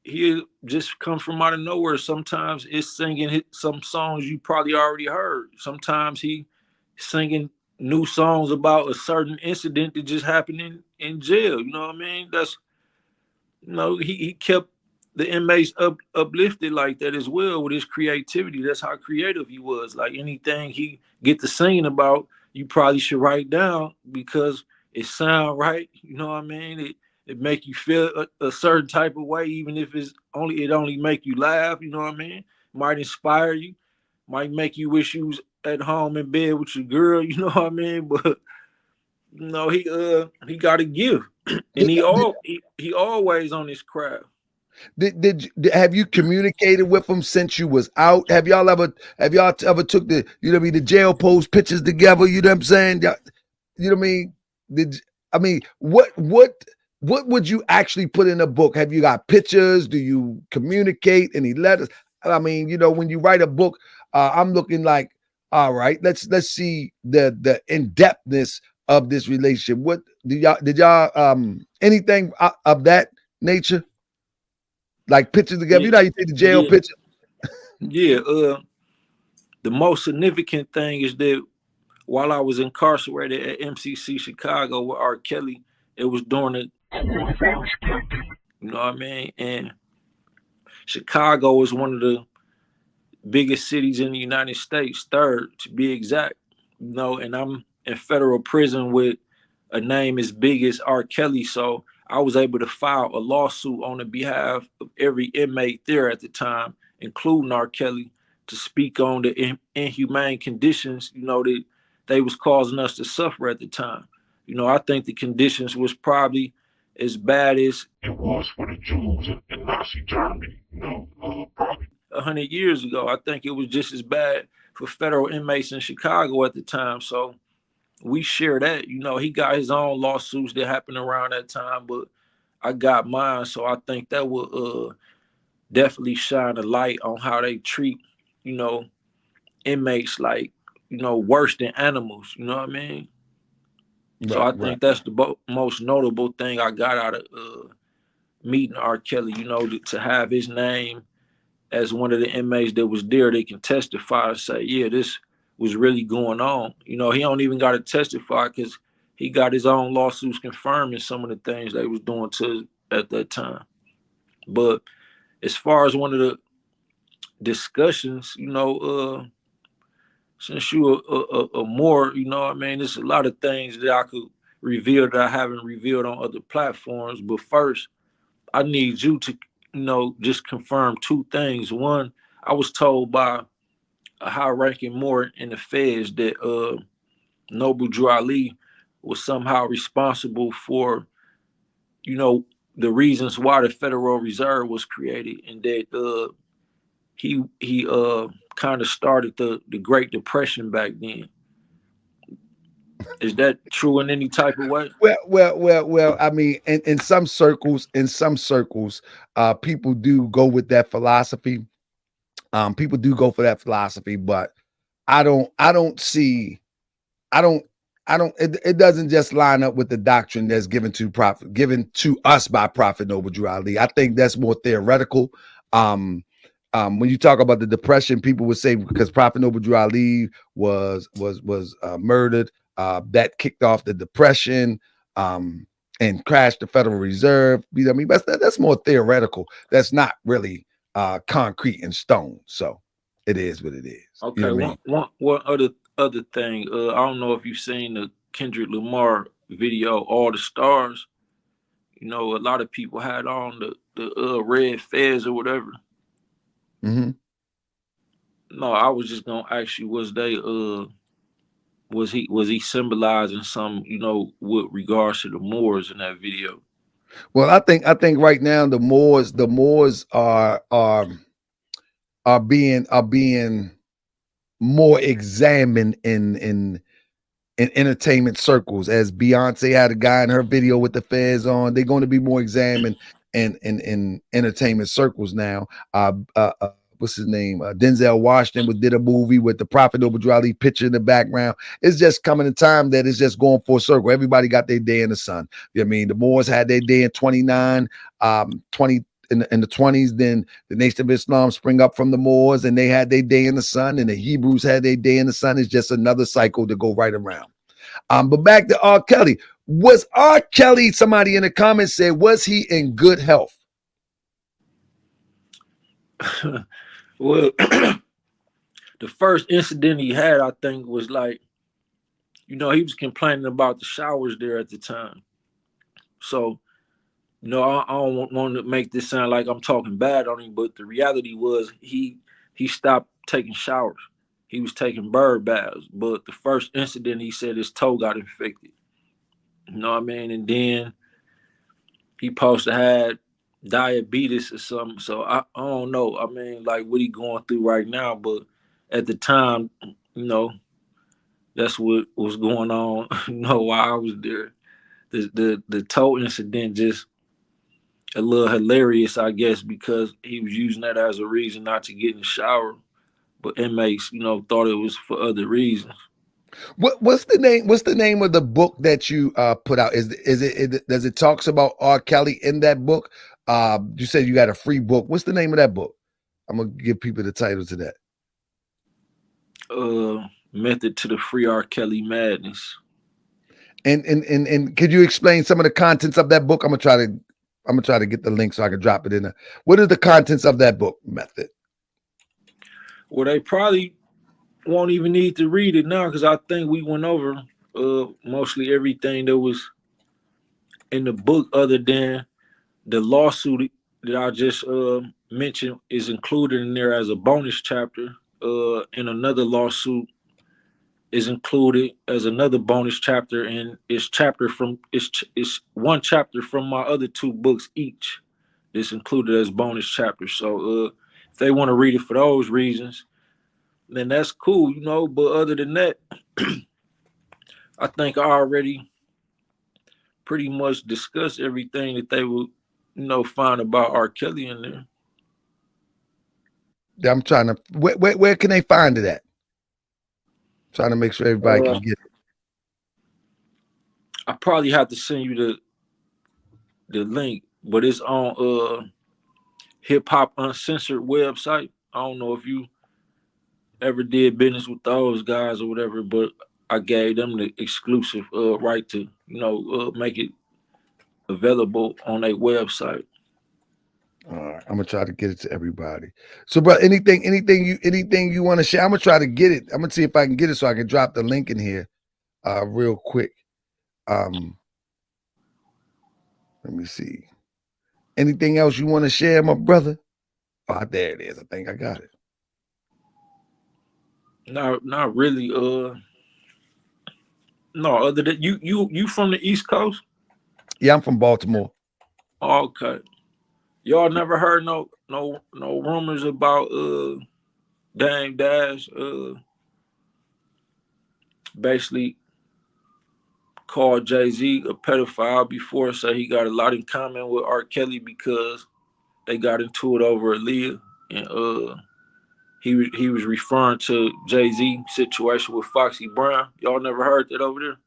he just come from out of nowhere. Sometimes it's singing some songs you probably already heard. Sometimes he singing new songs about a certain incident that just happened in jail. You know what I mean? That's, you know, he kept the inmates uplifted like that as well with his creativity. That's how creative he was. Like anything he get to singing about, you probably should write down because it sound right. You know what I mean? It make you feel a certain type of way, even if it only make you laugh. You know what I mean? Might inspire you, might make you wish you was at home in bed with your girl. You know what I mean? But you know he got a gift, and he always on his craft. Have you communicated with him since you was out? Have y'all ever took the the jail post pictures together? You know what I'm saying? You know what I mean? What would you actually put in a book? Have you got pictures? Do you communicate any letters? I mean, when you write a book, I'm looking like, all right, let's see the in-depthness of this relationship. What did y'all anything of that nature? Like pictures together? Yeah, You know how you take the jail yeah, picture? yeah. The most significant thing is that while I was incarcerated at MCC Chicago with R. Kelly, it was during the coronavirus pandemic. You know what I mean? And Chicago is one of the biggest cities in the United States, third to be exact. You know, and I'm in federal prison with a name as big as R. Kelly, so I was able to file a lawsuit on the behalf of every inmate there at the time, including R. Kelly, to speak on the inhumane conditions, that they was causing us to suffer at the time. You know, I think the conditions was probably as bad as it was for the Jews in Nazi Germany, probably 100 years ago. I think it was just as bad for federal inmates in Chicago at the time. So we share that. You know, he got his own lawsuits that happened around that time, but I got mine. So I think that will definitely shine a light on how they treat, you know, inmates like, worse than animals. You know what I mean? So Right, I right. think that's the most notable thing I got out of meeting R. Kelly, to have his name as one of the inmates that was there. They can testify and say, yeah, this was really going on. You know, he don't even got to testify because he got his own lawsuits confirming some of the things they was doing to at that time. But as far as one of the discussions, since you a more, I mean, there's a lot of things that I could reveal that I haven't revealed on other platforms. But first, I need you to, just confirm two things. One, I was told by a high-ranking Moor in the feds that Noble Drew Ali was somehow responsible for, the reasons why the Federal Reserve was created, and that he kind of started the Great Depression back then. Is that true in any type of way? Well. I mean, in some circles, people do go with that philosophy. People do go for that philosophy, but I don't see. I don't. I don't. It doesn't just line up with the doctrine that's given to us by Prophet Noble Drew Ali. I think that's more theoretical. When you talk about the depression, people would say because Prophet Noble Drew Ali was murdered, that kicked off the depression, and crashed the Federal Reserve. You know what I mean? That's more theoretical. That's not really concrete in stone. So it is what it is. You Okay. know what I mean? One other thing. I don't know if you've seen the Kendrick Lamar video, All the Stars. You know, a lot of people had on the red fez or whatever. Mm-hmm. No, I was just gonna ask you, was he symbolizing some, with regards to the Moors in that video? Well, I think right now the Moors are being more examined in in entertainment circles. As Beyonce had a guy in her video with the fez on, they're going to be more examined in entertainment circles now. What's his name? Denzel Washington did a movie with the Prophet Noble Ali picture in the background. It's just coming a time that it's just going full circle. Everybody got their day in the sun. You know what I mean? The Moors had their day in 29, 20 in the 20s. Then the Nation of Islam spring up from the Moors, and they had their day in the sun, and the Hebrews had their day in the sun. It's just another cycle to go right around. But back to R. Kelly. Was R. Kelly, somebody in the comments said, was he in good health? Well, the first incident he had, I think, was like, he was complaining about the showers there at the time. So, I don't want to make this sound like I'm talking bad on him, but the reality was he stopped taking showers. He was taking bird baths. But the first incident, he said his toe got infected. You know what I mean? And then he supposed to had diabetes or something. So I don't know. I mean, like what he going through right now. But at the time, that's what was going on. While I was there. The toe incident just a little hilarious, I guess, because he was using that as a reason not to get in the shower. But inmates, thought it was for other reasons. What's the name? What's the name of the book that you put out? Is it does it talks about R. Kelly in that book? You said you got a free book. What's the name of that book? I'm gonna give people the title to that. Method to the Free R. Kelly Madness. And could you explain some of the contents of that book? I'm gonna try to get the link so I can drop it in there. What are the contents of that book, Method? Well, they probably won't even need to read it now because I think we went over mostly everything that was in the book, other than the lawsuit that I just mentioned is included in there as a bonus chapter. And another lawsuit is included as another bonus chapter, and it's one chapter from my other two books each. It's included as bonus chapters. So if they want to read it for those reasons, then that's cool, But other than that, I think I already pretty much discussed everything that they would, find about R. Kelly in there. I'm trying to where can they find it at? Trying to make sure everybody can get it. I probably have to send you the link, but it's on Hip Hop Uncensored website. I don't know if you ever did business with those guys or whatever, but I gave them the exclusive right to make it available on their website. All right, I'm gonna try to get it to everybody. So, bro, anything you want to share? I'm gonna try to get it. I'm gonna see if I can get it so I can drop the link in here, real quick. Let me see. Anything else you want to share, my brother? Oh, there it is. I think I got it. Not really. No, other than you from the East Coast? Yeah, I'm from Baltimore. Okay. Y'all never heard no rumors about Dame Dash basically called Jay-Z a pedophile before, so he got a lot in common with R. Kelly because they got into it over Aaliyah, and he was referring to Jay-Z situation with Foxy Brown. Y'all never heard that over there?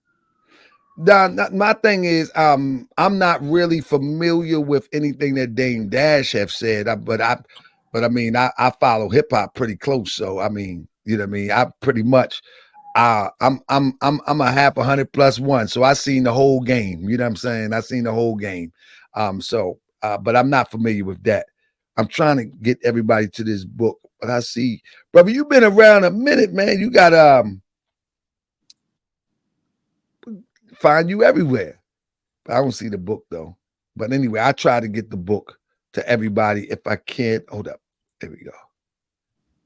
Now, my thing is, I'm not really familiar with anything that Dame Dash have said, but I mean, I follow hip hop pretty close, so I mean, you know what I mean. I pretty much, I'm a half 100 plus one, so I seen the whole game. You know what I'm saying? I seen the whole game. But I'm not familiar with that. I'm trying to get everybody to this book, but I see, brother, you've been around a minute, man. You got find you everywhere. I don't see the book though. But anyway, I try to get the book to everybody if I can. Hold up. There we go.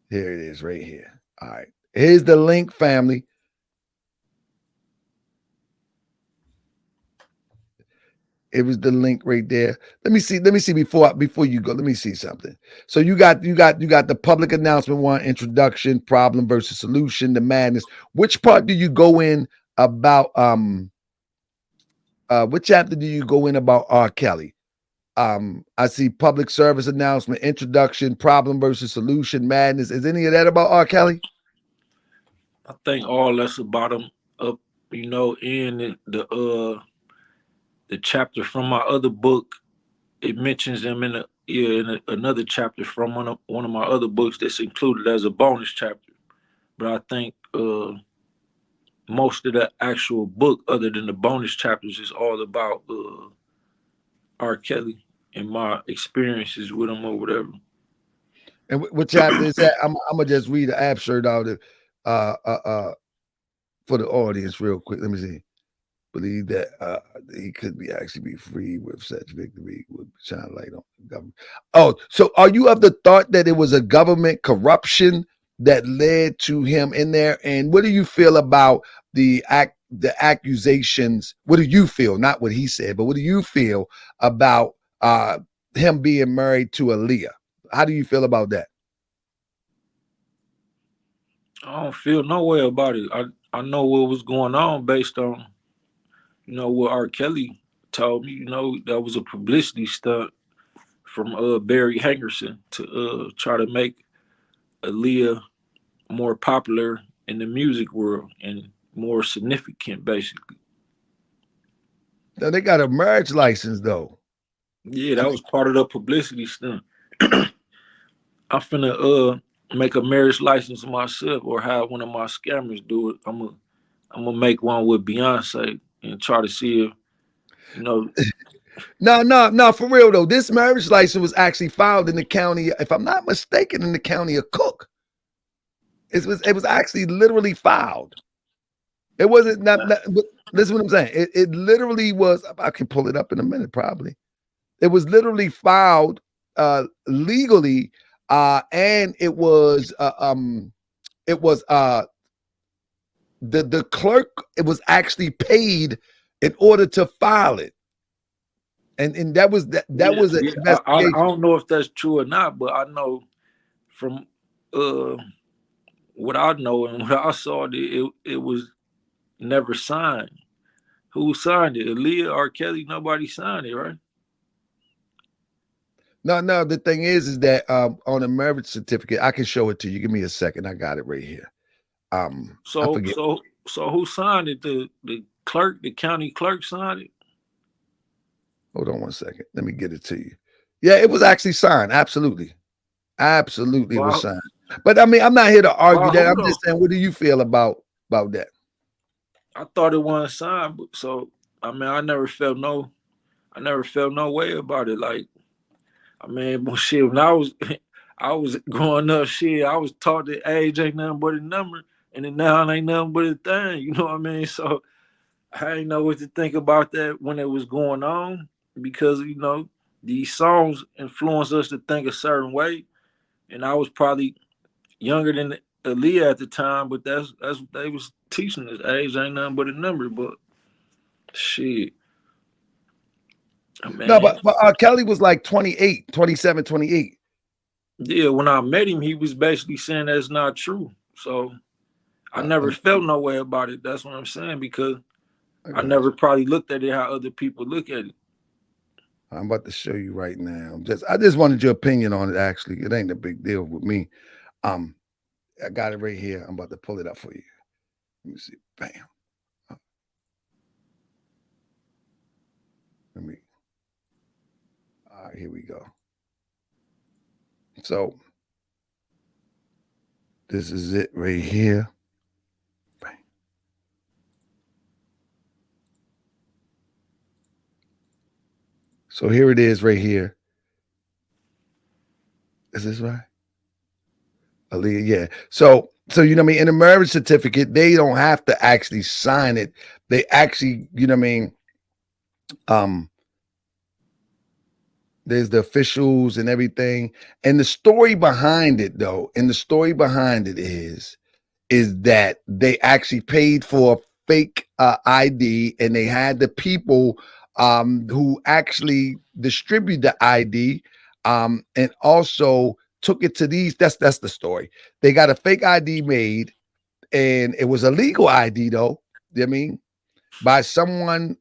Here it is right here. All right. Here's the link, family. It was the link right there. Let me see before you go. Let me see something. So you got the public announcement one, introduction, problem versus solution, the madness. Which part do you go in about what chapter do you go in about R. Kelly? I see public service announcement, introduction, problem versus solution, madness. Is any of that about R. Kelly? I think all that's about him up, in the chapter from my other book. It mentions them another chapter from one of my other books that's included as a bonus chapter. But I think most of the actual book, other than the bonus chapters, is all about R. Kelly and my experiences with him or whatever. And what chapter is that? I'm gonna just read the abstract out of uh uh uh for the audience real quick. Let me see. Believe that he could be actually be free with such victory would shine light on the government. Oh, so are you of the thought that it was a government corruption that led to him in there? And what do you feel about the accusations? What do you feel? Not what he said, but what do you feel about him being married to Aaliyah? How do you feel about that? I don't feel no way about it. I know what was going on based on what R. Kelly told me. That was a publicity stunt from Barry Hankerson to try to make Aaliyah more popular in the music world and more significant, basically. Now they got a marriage license though. Yeah, I that mean, was part of the publicity stunt. I'm finna make a marriage license myself or have one of my scammers do it. I'm gonna make one with Beyonce and try to see if you know. no, for real though. This marriage license was actually filed in the county, if I'm not mistaken, in the county of Cook. It was actually literally filed. It wasn't not but listen what I'm saying. It literally was. I can pull it up in a minute, probably. It was literally filed legally, and it was the clerk. It was actually paid in order to file it, and that Yeah, was an yeah. I investigation. don't know if that's true or not, but I know from uh what I know and what I saw that it was never signed. Who signed it? Aaliyah or Kelly? Nobody signed it, right? No. The thing is that on a marriage certificate, I can show it to you. Give me a second. I got it right here. I So forget. so so who signed it? The clerk, the county clerk signed it. Hold on one second. Let me get it to you. Yeah, it was actually signed. Absolutely, it was Well, signed. But I mean, I'm not here to argue well, that. hold I'm on. just saying, what do you feel about that? I thought it wasn't signed, so I mean, I never felt no way about it. Like, I mean, well, shit, when I was growing up, shit, I was taught that age ain't nothing but a number, and then now it ain't nothing but a thing. You know what I mean? So I didn't know what to think about that when it was going on because these songs influence us to think a certain way, and I was probably younger than Aaliyah at the time, but that's what they was teaching us. Age ain't nothing but a number, but shit, No, man. but Kelly was like 28, 27, 28. Yeah, when I met him, he was basically saying that's not true. So I never I'm, felt no way about it. That's what I'm saying because I I got never you. probably looked at it how other people look at it. I'm about to show you right now. I just wanted your opinion on it. Actually, it ain't a big deal with me. Um, I got it right here. I'm about to pull it up for you. Let me see. Bam. Uh, Let me. All right, here we go. So this is it right here. Bam. So here it is right here. Is this right? Aaliyah, yeah. So you know what I mean? In a marriage certificate, they don't have to actually sign it. They actually, you know what I mean? Um, there's the officials and everything. And the story behind it, though, and the story behind it is that they actually paid for a fake ID, and they had the people who actually distribute the ID, and also took it to these. That's the story. They got a fake ID made, and it was a legal ID though. You know what I mean? By someone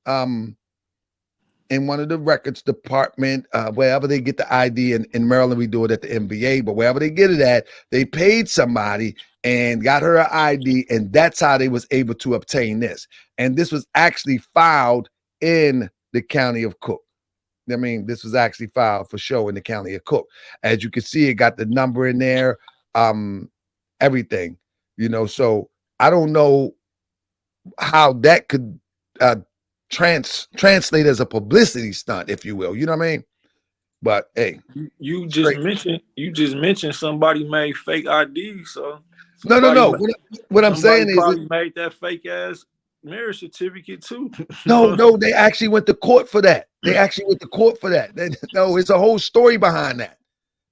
in one of the records department, wherever they get the ID. In Maryland, we do it at the NBA, but wherever they get it at, they paid somebody and got her an ID, and that's how they was able to obtain this. And this was actually filed in the county of Cook. I mean, this was actually filed for show in the county of Cook. As you can see, it got the number in there, everything, so I don't know how that could translate as a publicity stunt, if you will. You know what I mean? But hey, you just mentioned somebody made fake ID. So no. What I'm saying is probably made that fake ass marriage certificate too. No, they actually went to court for that. No, it's a whole story behind that.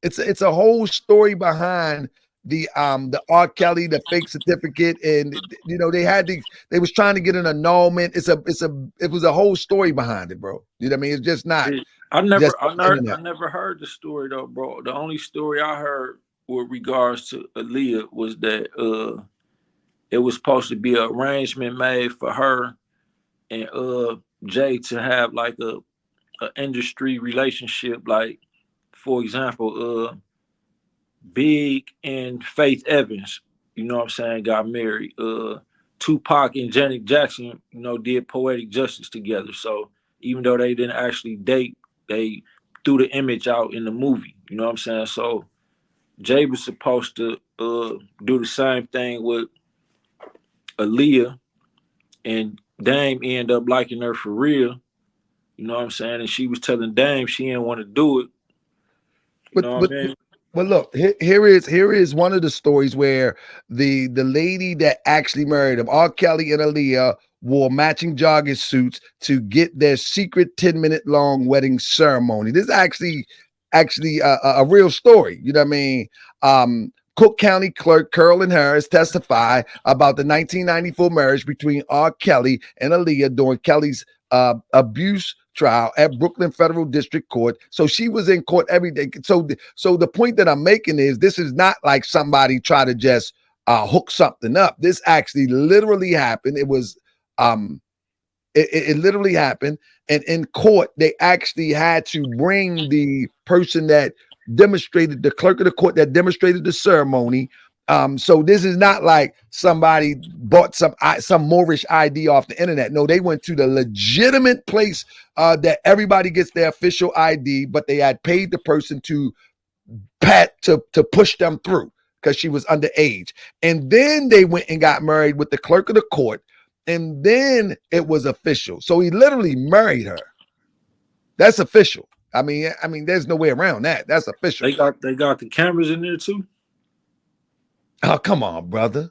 It's a whole story behind the R. Kelly, the fake certificate, and they was trying to get an annulment. It was a whole story behind it, bro. You know what I mean? It's just not. I never heard the story though, bro. The only story I heard with regards to Aaliyah was that it was supposed to be an arrangement made for her and Jay to have like a industry relationship, like for example, Big and Faith Evans, you know what I'm saying, got married. Tupac and Janet Jackson, did Poetic Justice together. So even though they didn't actually date, they threw the image out in the movie. You know what I'm saying? So Jay was supposed to do the same thing with Aaliyah, and Dame ended up liking her for real. You know what I'm saying? And she was telling Dame she didn't want to do it. You know what I mean? Well, look, here is one of the stories where the lady that actually married him, R. Kelly and Aaliyah, wore matching jogging suits to get their secret 10-minute long wedding ceremony. This is actually a real story. You know what I mean? Cook County Clerk Carolyn Harris testified about the 1994 marriage between R. Kelly and Aaliyah during Kelly's abuse trial at Brooklyn Federal District Court. So she was in court every day. So the point that I'm making is this is not like somebody try to just hook something up. This actually literally happened. It was it literally happened. And in court, they actually had to bring the person that demonstrated, the clerk of the court that demonstrated the ceremony. So this is not like somebody bought some Moorish ID off the internet. No, they went to the legitimate place that everybody gets their official ID, but they had paid the person to push them through because she was underage. And then they went and got married with the clerk of the court, and then it was official. So he literally married her. That's official. I mean, there's no way around that. That's official. They got the cameras in there too. Oh, come on, brother.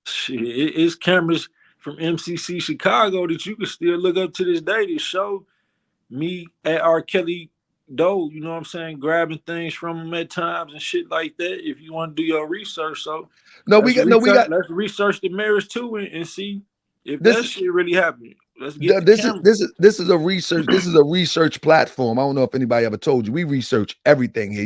Shit, it's cameras from MCC Chicago that you can still look up to this day to show me at R. Kelly Doe, you know what I'm saying, grabbing things from him at times and shit like that. If you want to do your research, let's research the marriage too and see if that shit really happened. Let's get this is a research. This is a research platform. I don't know if anybody ever told you. We research everything here.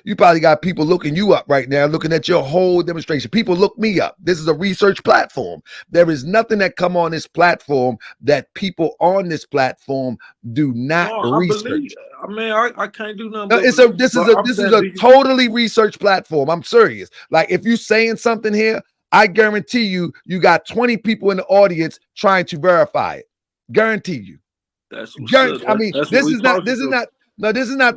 You probably got people looking you up right now, looking at your whole demonstration. People look me up. This is a research platform. There is nothing that come on this platform that people on this platform do not research. I can't do nothing. No, this is a totally research platform. I'm serious. Like if you're saying something here, I guarantee you got 20 people in the audience trying to verify it. Guarantee you. This is not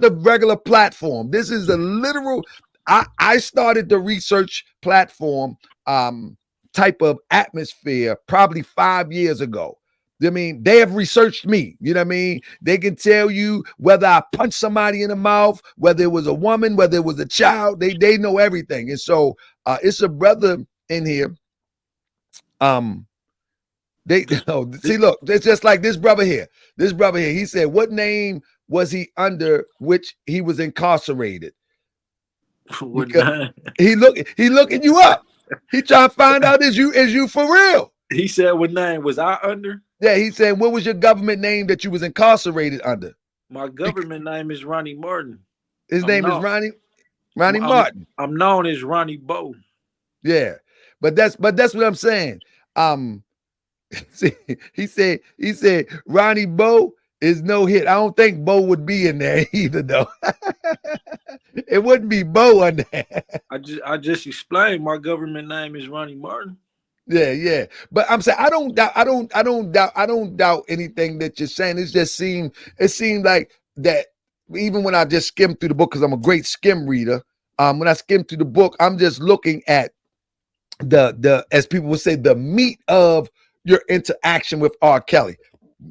the regular platform. This is a literal. I started the research platform type of atmosphere probably 5 years ago. I mean, they have researched me. You know what I mean? They can tell you whether I punched somebody in the mouth, whether it was a woman, whether it was a child. They know everything. And so it's a brother in here. See, look, it's just like this brother here. He said, what name was he under which he was incarcerated? He looking you up. He trying to find out is you for real. He said, what name was I under? Yeah, he said, what was your government name that you was incarcerated under? My government name is Ronnie Martin. His name is Ronnie Martin. I'm known as Ronnie Bo. Yeah, but that's what I'm saying. See, he said Ronnie Bo is no hit. I don't think Bo would be in there either, though. It wouldn't be Bo on there. I just explained my government name is Ronnie Martin. Yeah, yeah. But I'm saying I don't doubt anything that you're saying. It seemed like that even when I just skimmed through the book, because I'm a great skim reader. When I skim through the book, I'm just looking at the as people would say, the meat of your interaction with R. Kelly.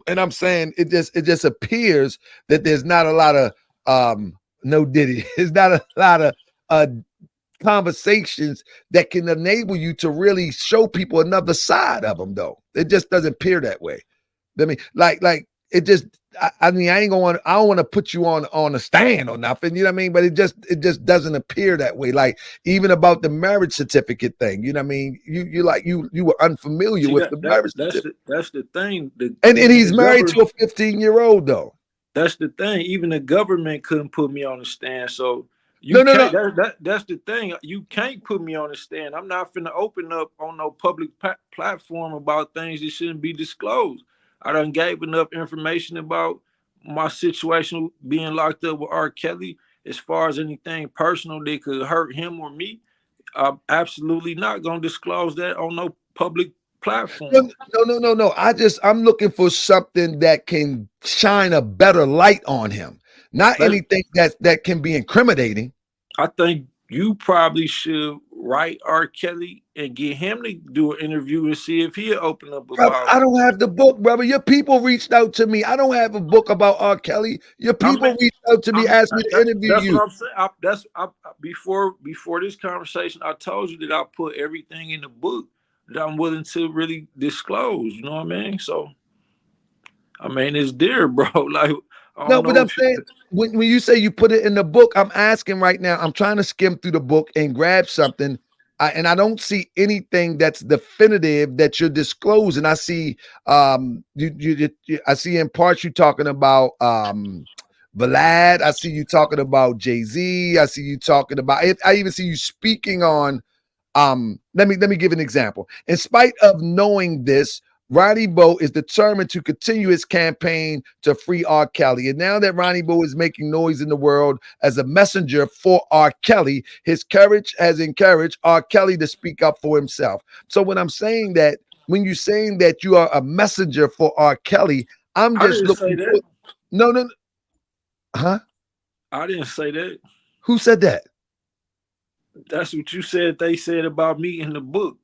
And I'm saying it just appears that there's not a lot of no Diddy. There's not a lot of conversations that can enable you to really show people another side of them, though. It just doesn't appear that way. I mean, like it just. I mean, I don't want to put you on a stand or nothing. You know what I mean? But it just doesn't appear that way. Like even about the marriage certificate thing. You know what I mean? You were unfamiliar See, with the marriage certificate. that's the thing. And he's married to a 15-year-old though. That's the thing. Even the government couldn't put me on the stand. So you No, no, can't. no. That's the thing. You can't put me on the stand. I'm not finna open up on no public platform about things that shouldn't be disclosed. I done gave enough information about my situation being locked up with R. Kelly. As far as anything personal that could hurt him or me, I'm absolutely not gonna disclose that on no public platform. No. I'm looking for something that can shine a better light on him. Not That anything that can be incriminating. I think you probably should write R. Kelly and get him to do an interview and see if he'll open up Brother, about I it. don't have the book, brother. Your people reached out to me. I don't have a book about R. Kelly. Your I mean, people reached out to me, asked me to interview that's you. what I'm saying. Before this conversation, I told you that I put everything in the book that I'm willing to really disclose. You know what I mean? So I mean, it's there, bro. Like I No, don't but know I'm if saying when you say you put it in the book, I'm asking right now. I'm trying to skim through the book and grab something, and I don't see anything that's definitive that you're disclosing. I see, I see in parts you talking about Vlad. I see you talking about Jay-Z. I see you talking about. I even see you speaking on. Let me give an example. In spite of knowing this, Ronnie Bo is determined to continue his campaign to free R. Kelly. And now that Ronnie Bo is making noise in the world as a messenger for R. Kelly, his courage has encouraged R. Kelly to speak up for himself. So when I'm saying that, when you're saying that you are a messenger for R. Kelly, I'm I just didn't say looking for. that. No. Huh? I didn't say that. Who said that? That's what you said. They said about me in the book.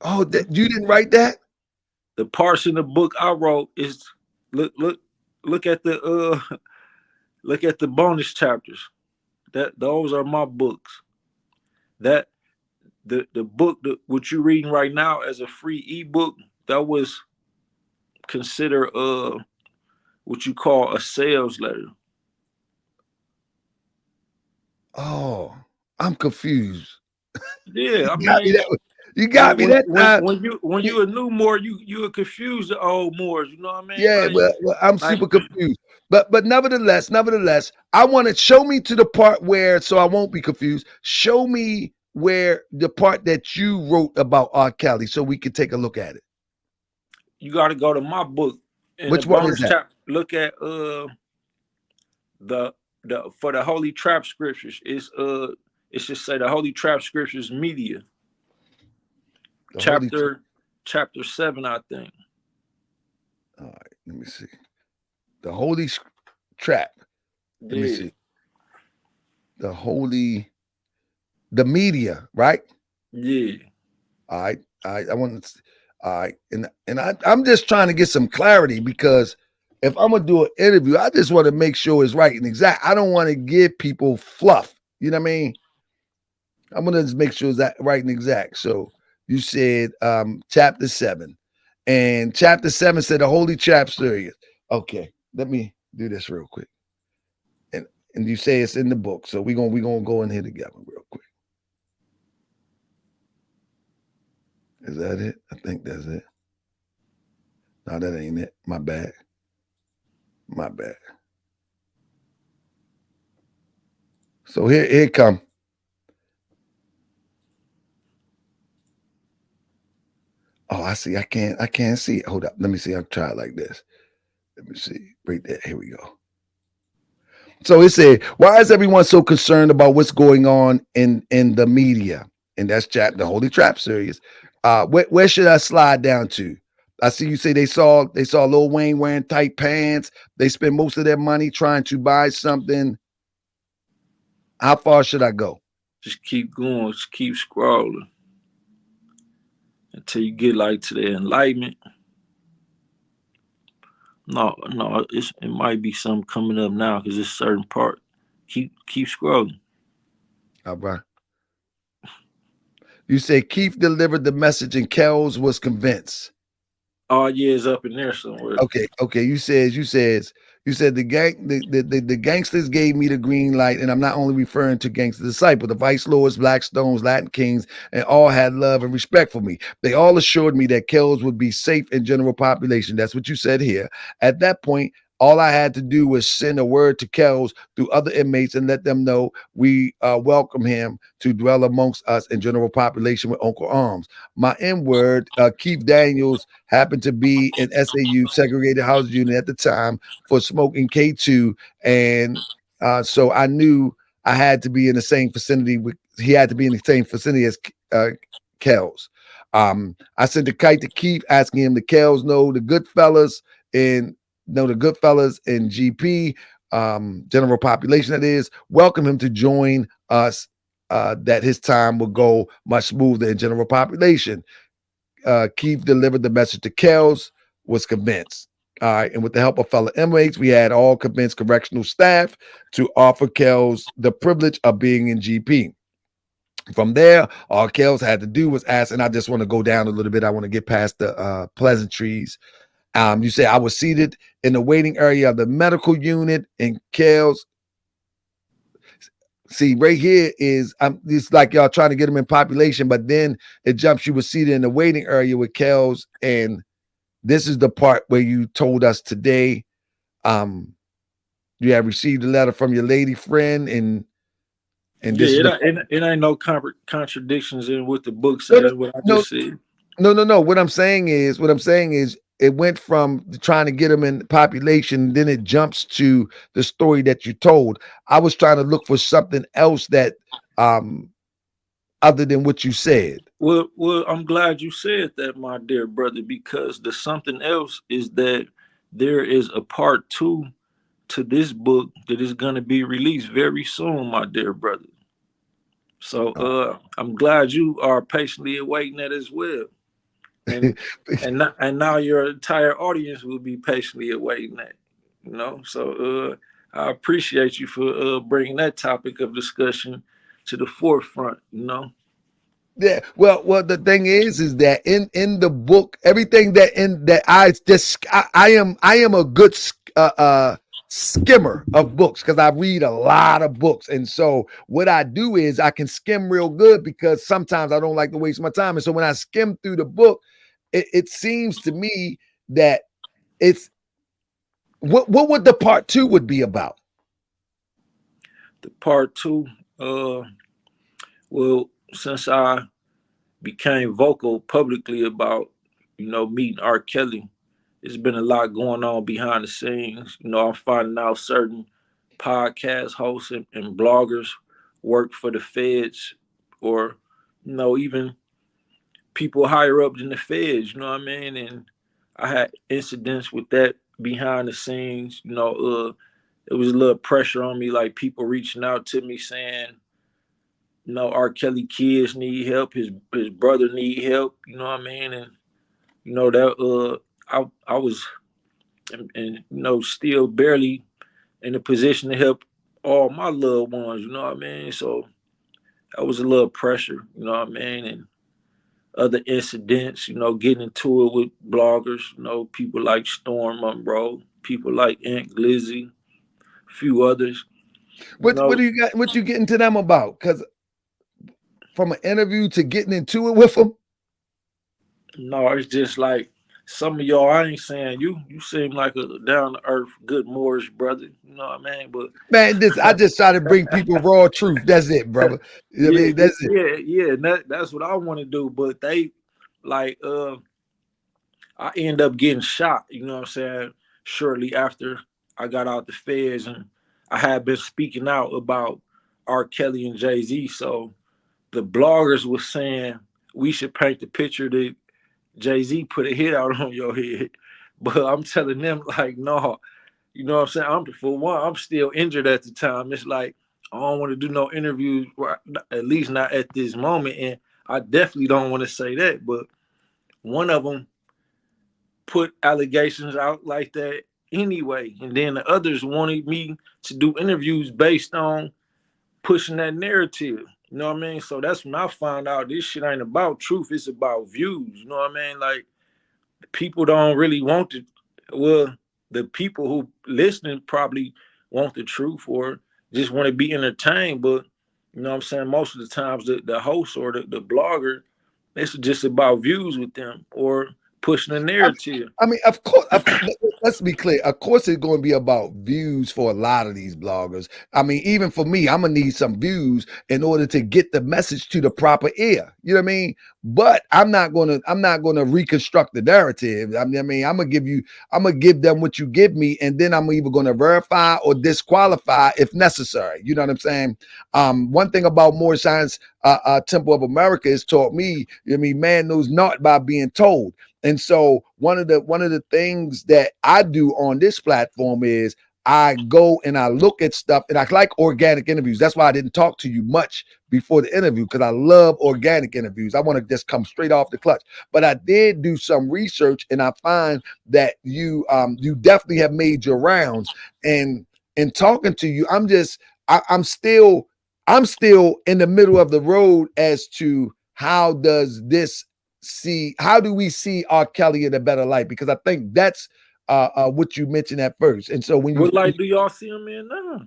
Oh, you didn't write that? The parts in the book I wrote is look at the look at the bonus chapters. That those are my books. That the book that what you're reading right now as a free ebook, that was considered what you call a sales letter. Oh, I'm confused. Yeah, I You got me mean, that. You got me that time. when you a new Moor, you confuse the old Moors. You know what I mean? Yeah, well, I'm Like super confused. But nevertheless, I want to show me to the part where, so I won't be confused. Show me where the part that you wrote about R. Kelly, so we could take a look at it. you got to go to my book in the Which one is bonus that? chapter. Look at the for the Holy Trap Scriptures. It should say the Holy Trap Scriptures Media The Holy. chapter 7, I think. All right, let me see. The Holy Trap. Let me Yeah, see. The media, right? yeah. All right. I want to. All right, and I'm just trying to get some clarity because if I'm gonna do an interview, I just want to make sure it's right and exact. I don't want to give people fluff. You know what I mean? I'm gonna just make sure it's that right and exact. So you said chapter 7, and chapter 7 said the holy trap series. Okay, let me do this real quick. And you say it's in the book, so we gonna go in here together real quick. Is that it? I think that's it. No, that ain't it. My bad. My bad. So here it come. I see. I can't see it. Hold up. Let me see. I'll try it like this. Let me see. Right there. Here we go. So it said, why is everyone so concerned about what's going on in the media? And that's the Holy Trap series. Where should I slide down to? I see you say they saw Lil Wayne wearing tight pants. They spend most of their money trying to buy something. How far should I go? Just keep going, just keep scrolling until you get like to the enlightenment. No, it might be something coming up now because it's certain part. Keep scrolling. All right. You say Keith delivered the message and Kels was convinced. All years up in there somewhere. Okay. You said the gangsters gave me the green light, and I'm not only referring to gangster disciples, the Vice Lords, Black Stones, Latin Kings, and all had love and respect for me. They all assured me that Kels would be safe in general population. That's what you said here. At that point, all I had to do was send a word to Kels through other inmates and let them know we welcome him to dwell amongst us in general population with Uncle Arms. My N word, Keith Daniels, happened to be in SAU segregated housing unit at the time for smoking K2, and so I knew I had to be in the same vicinity with. He had to be in the same vicinity as Kels. I sent a kite to Keith asking him the Kels know the good fellas in GP, general population that is, welcome him to join us, that his time will go much smoother in general population. Keith delivered the message to Kels, was convinced. All right, and with the help of fellow inmates, we had all convinced correctional staff to offer Kels the privilege of being in GP. From there, all Kels had to do was ask, and I just want to go down a little bit. I want to get past the pleasantries. You say I was seated in the waiting area of the medical unit, and Kels. See, right here is it's like y'all trying to get him in population, but then it jumps. You were seated in the waiting area with Kels, and this is the part where you told us today. You have received a letter from your lady friend, and this is It ain't no contradictions in what the book says. What I just said. No. What I'm saying is, it went from trying to get them in population, then it jumps to the story that you told. I was trying to look for something else that, other than what you said. Well, I'm glad you said that, my dear brother, because the something else is that there is a part 2 to this book that is going to be released very soon, my dear brother. So I'm glad you are patiently awaiting that as well. And now your entire audience will be patiently awaiting that. So I appreciate you for bringing that topic of discussion to the forefront. Yeah. Well, the thing is that in the book, everything that I am a good skimmer of books because I read a lot of books, and so what I do is I can skim real good because sometimes I don't like to waste my time, and so when I skim through the book, it seems to me that it's what would the part 2 would be about. The part 2, well, since I became vocal publicly about meeting R. Kelly, there's been a lot going on behind the scenes. I'm finding out certain podcast hosts and bloggers work for the feds, or even people higher up than the feds. You know what I mean? And I had incidents with that behind the scenes. It was a little pressure on me, like people reaching out to me saying, R. Kelly kids need help, his brother need help. You know what I mean? And that I was and still barely in a position to help all my loved ones. You know what I mean? So that was a little pressure. You know what I mean? And other incidents, getting into it with bloggers, people like Storm Monroe, people like Aunt Glizzy, a few others. What do you got? What you getting to them about? Because from an interview to getting into it with them. No, it's just like some of y'all. I ain't saying you seem like a down to earth, good Moorish brother. You know what I mean? But man, I just try to bring people raw truth. That's it, brother. Yeah, that's it. yeah. That's what I want to do. But they like I end up getting shot, you know what I'm saying, shortly after I got out the feds, and I had been speaking out about R. Kelly and Jay-Z. So the bloggers was saying we should paint the picture that Jay-Z put a hit out on your head. But I'm telling them like, no, you know what I'm saying? For one, I'm still injured at the time. It's like I don't want to do no interviews, at least not at this moment. And I definitely don't want to say that. But one of them put allegations out like that anyway. And then the others wanted me to do interviews based on pushing that narrative. You know what I mean? So that's when I found out this shit ain't about truth, it's about views. You know what I mean? Like people don't really want it. Well, the people who listening probably want the truth or just want to be entertained. But you know what I'm saying? Most of the times the host or the blogger, it's just about views with them or pushing a narrative. I mean, of course, let's be clear. Of course, it's going to be about views for a lot of these bloggers. I mean, even for me, I'm gonna need some views in order to get the message to the proper ear. You know what I mean? But I'm not gonna reconstruct the narrative. I mean, I'm gonna give them what you give me, and then I'm either gonna verify or disqualify if necessary. You know what I'm saying? One thing about Moorish Science Temple of America has taught me. I mean, man knows not by being told. And so one of the things that I do on this platform is I go and I look at stuff, and I like organic interviews. That's why I didn't talk to you much before the interview, because I love organic interviews. I want to just come straight off the clutch. But I did do some research, and I find that you definitely have made your rounds. And in talking to you, I'm still in the middle of the road as to how do we see R. Kelly in a better light? Because I think that's what you mentioned at first. And so when you What light do y'all see him in now?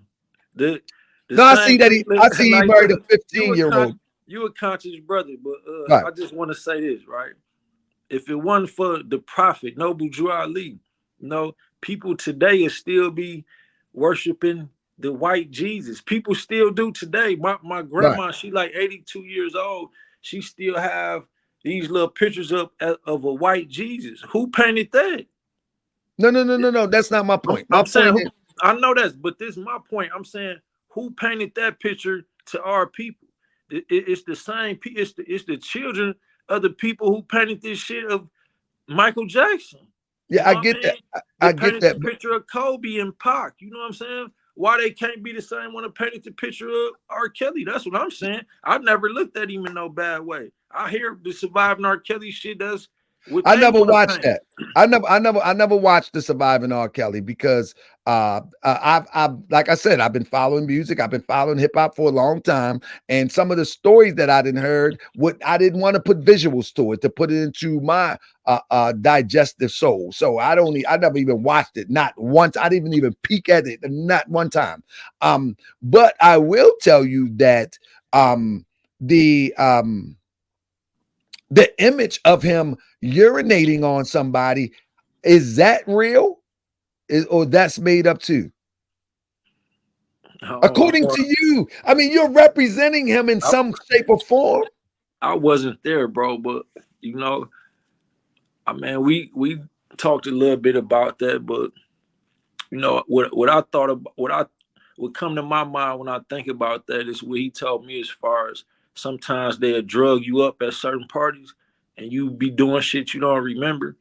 The no, I see same that thing. I see he Like, married a look, 15-year-old. you a conscious brother, but Right. I just want to say this, right? If it wasn't for the prophet Noble Drew Ali, you know, people today will still be worshiping the white Jesus. People still do today. My Right. grandma, she like 82 years old. She still have these little pictures of a white Jesus. Who painted that? No. That's not my point. My I'm saying point who, is I know that's, but this is my point. I'm saying who painted that picture to our people? It's the same. It's the children of the people who painted this shit of Michael Jackson. You yeah, know I what I get that. mean? They I get painted the that. picture of Kobe and Pac. You know what I'm saying? Why they can't be the same one that painted the picture of R. Kelly? That's what I'm saying. I've never looked at him in no bad way. I hear the surviving R. Kelly shit. That's what I they never want to watched paint. that. I never watched the Surviving R. Kelly because I've like I said, I've been following music, I've been following hip hop for a long time, and some of the stories that I didn't heard, what I didn't want to put visuals to it to put it into my digestive soul. So I never even watched it, not once. I didn't even peek at it, not one time. But I will tell you that the the image of him urinating on somebody, is that real? Or that's made up too? According to you, I mean, you're representing him in some shape or form. I wasn't there, bro, but you know, I mean, we talked a little bit about that, but you know what I thought about, what come to my mind when I think about that is what he told me as far as sometimes they'll drug you up at certain parties and you be doing shit you don't remember,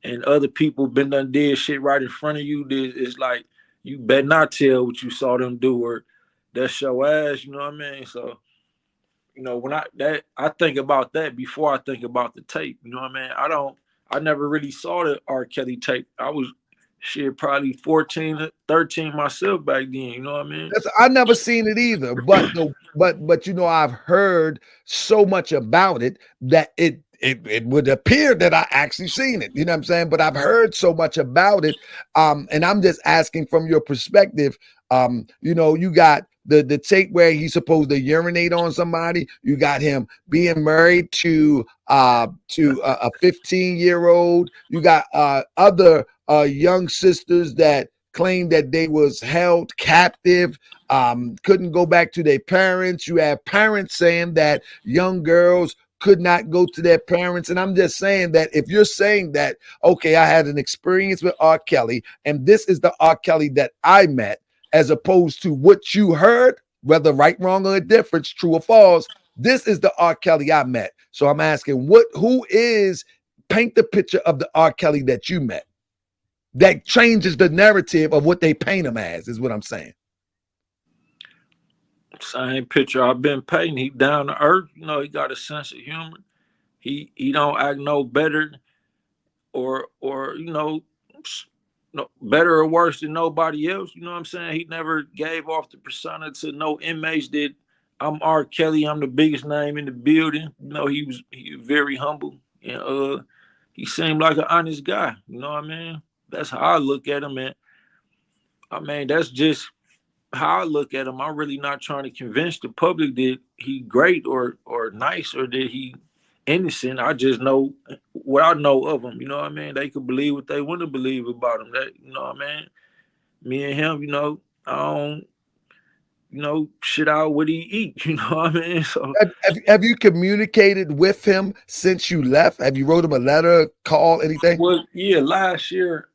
and other people been done did shit right in front of you. It's like you better not tell what you saw them do or that's your ass. You know what I mean? So you know, when I think about that before I think about the tape. You know what I mean? I never really saw the R. Kelly tape. I was shit probably 14, 13 myself back then. You know what I mean? I never seen it either, but you know, I've heard so much about it that it would appear that I actually seen it. You know what I'm saying? But I've heard so much about it, and I'm just asking from your perspective. You know, you got the tape where he's supposed to urinate on somebody. You got him being married to a 15-year-old. You got other young sisters that claimed that they was held captive, couldn't go back to their parents. You have parents saying that young girls could not go to their parents. And I'm just saying that if you're saying that, okay, I had an experience with R. Kelly, and this is the R. Kelly that I met, as opposed to what you heard, whether right, wrong, or indifference, true or false, this is the R. Kelly I met. So I'm asking, who is, paint the picture of the R. Kelly that you met that changes the narrative of what they paint him as, is what I'm saying. Same picture I've been painting. He down to earth. You know, he got a sense of humor. He don't act no better or no better or worse than nobody else. You know what I'm saying? He never gave off the persona to no inmates that I'm R. Kelly, I'm the biggest name in the building. You know, he was very humble, and he seemed like an honest guy. You know what I mean? That's how I look at him, and I mean that's just how I look at him. I'm really not trying to convince the public that he great or nice or that he innocent. I just know what I know of him. You know what I mean? They could believe what they want to believe about him. That, you know what I mean? Me and him, you know, I don't, shit out what he eat. You know what I mean? So Have you communicated with him since you left? Have you wrote him a letter, call, anything? well, yeah, last year,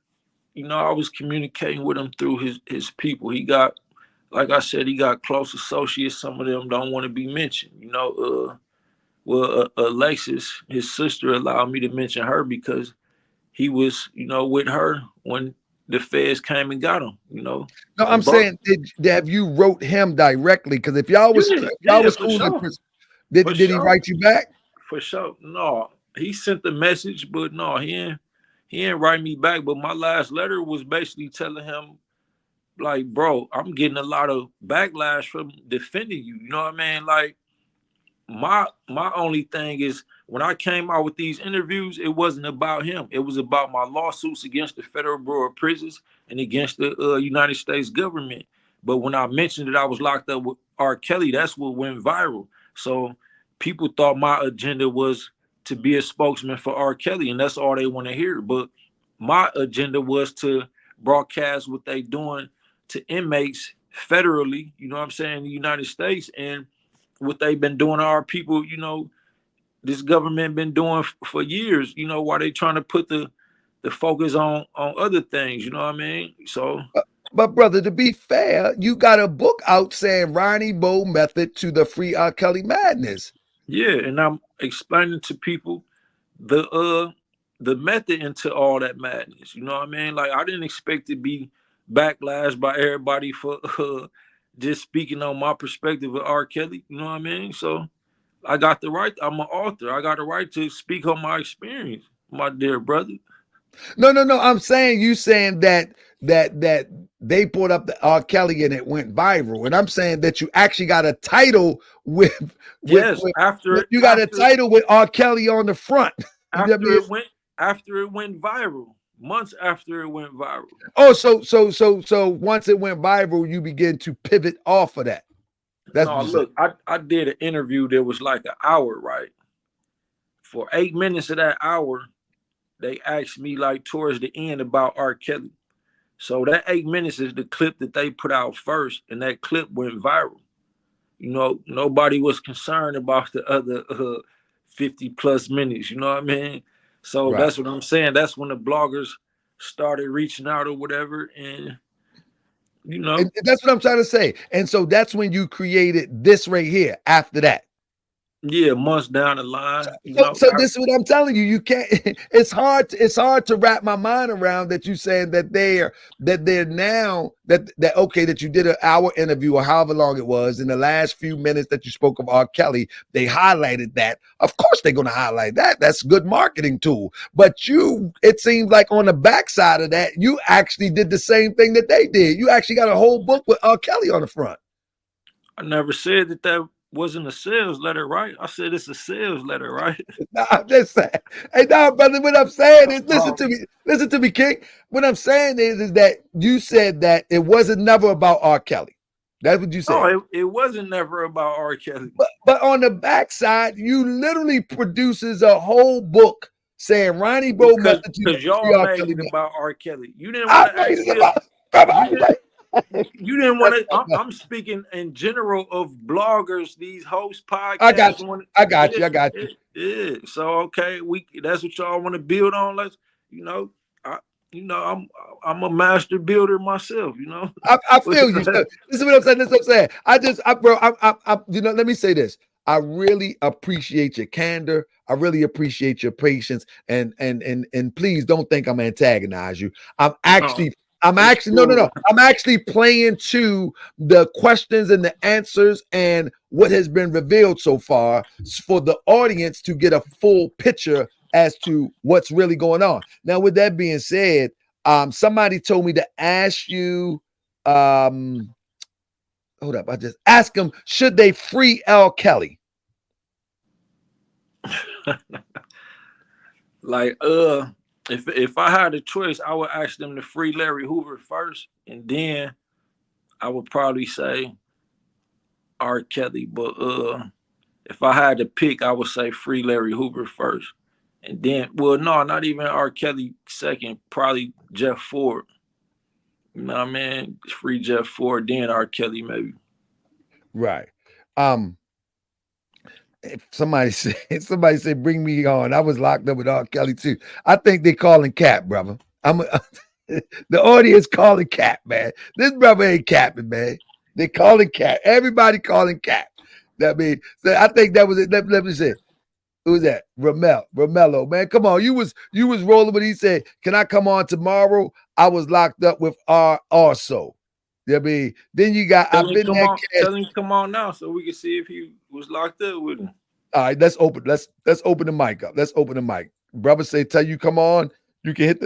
I was communicating with him through his people. He got, like I said, he got close associates. Some of them don't want to be mentioned. Alexis, his sister, allowed me to mention her because he was, with her when the feds came and got him. No, I'm saying, have you wrote him directly? Because if y'all was for cool, sure. did he write you back? For sure. No, he sent the message, but no, he ain't write me back. But my last letter was basically telling him, like, bro, I'm getting a lot of backlash from defending you. You know what I mean? Like, my only thing is when I came out with these interviews, it wasn't about him. It was about my lawsuits against the Federal Bureau of Prisons and against the United States government. But when I mentioned that I was locked up with R. Kelly, that's what went viral. So people thought my agenda was to be a spokesman for R. Kelly, and that's all they want to hear. But my agenda was to broadcast what they doing to inmates federally, you know what I'm saying, in the United States, and what they've been doing to our people, this government been doing for years, while they trying to put the focus on other things, you know what I mean? So but brother, to be fair, you got a book out saying Ronnie Bo Method to the Free R. Kelly Madness. Yeah, and I'm explaining to people the method into all that madness. You know what I mean? Like, I didn't expect to be backlash by everybody for just speaking on my perspective of R. Kelly. You know what I mean? So I got the right. I'm an author. I got the right to speak on my experience, my dear brother. No. I'm saying you saying that they brought up the R. Kelly and it went viral, and I'm saying that you actually got a title with you got a title with R. Kelly on the front. After it went viral, months after it went viral. Oh, so once it went viral, you begin to pivot off of that. That's no, look, I did an interview that was like an hour, right? For 8 minutes of that hour, they asked me, like, towards the end about R. Kelly. So that 8 minutes is the clip that they put out first, and that clip went viral. Nobody was concerned about the other 50 plus minutes. You know what I mean? So right. That's what I'm saying. That's when the bloggers started reaching out or whatever, and and that's what I'm trying to say. And so that's when you created this right here. After that. Yeah, months down the line. So this is what I'm telling you. You can't. It's hard to wrap my mind around that you saying that they're now that okay, that you did an hour interview or however long it was. In the last few minutes that you spoke of R. Kelly, they highlighted that. Of course, they're going to highlight that. That's a good marketing tool. But it seems like on the backside of that, you actually did the same thing that they did. You actually got a whole book with R. Kelly on the front. I never said that wasn't a sales letter, right? I said it's a sales letter, right? No, I'm just saying. Hey, no, brother, what I'm saying is, listen to me, King. What I'm saying is that you said that it wasn't never about R. Kelly. That's what you said. No, it wasn't never about R. Kelly. But on the backside, you literally produces a whole book saying Ronnie Bo Method. Because y'all made it about R. Kelly. You didn't want to You didn't want to. I'm speaking in general of bloggers, these host podcasts. I got you. Yeah. So okay, that's what y'all want to build on. Let's, I'm a master builder myself. I feel you. So, this is what I'm saying. This is what I'm saying. Let me say this. I really appreciate your candor. I really appreciate your patience. And please don't think I'm antagonize you. I'm actually no. I'm actually playing to the questions and the answers and what has been revealed so far for the audience to get a full picture as to what's really going on. Now, with that being said, somebody told me to ask you, hold up, I just asked them, should they free L. Kelly? Like, if I had a choice, I would ask them to free Larry Hoover first, and then I would probably say R. Kelly. But if I had to pick, I would say free Larry Hoover first, and then, well, no, not even R. Kelly second, probably Jeff Ford. You know what I mean? Free Jeff Ford, then R. Kelly maybe. Right. If somebody said, bring me on. I was locked up with R. Kelly too. I think they calling cap, brother. The audience calling cap, man. This brother ain't capping, man. They calling cap. Everybody calling cap. That mean, so I think that was it. Let me say, who was that? Romello, man. Come on. You was rolling when he said, can I come on tomorrow? I was locked up with R also. I mean, then you got Tell him come on now so we can see if he was locked up with him. All right, let's open the mic up. Let's open the mic. Brother say, tell you come on. You can hit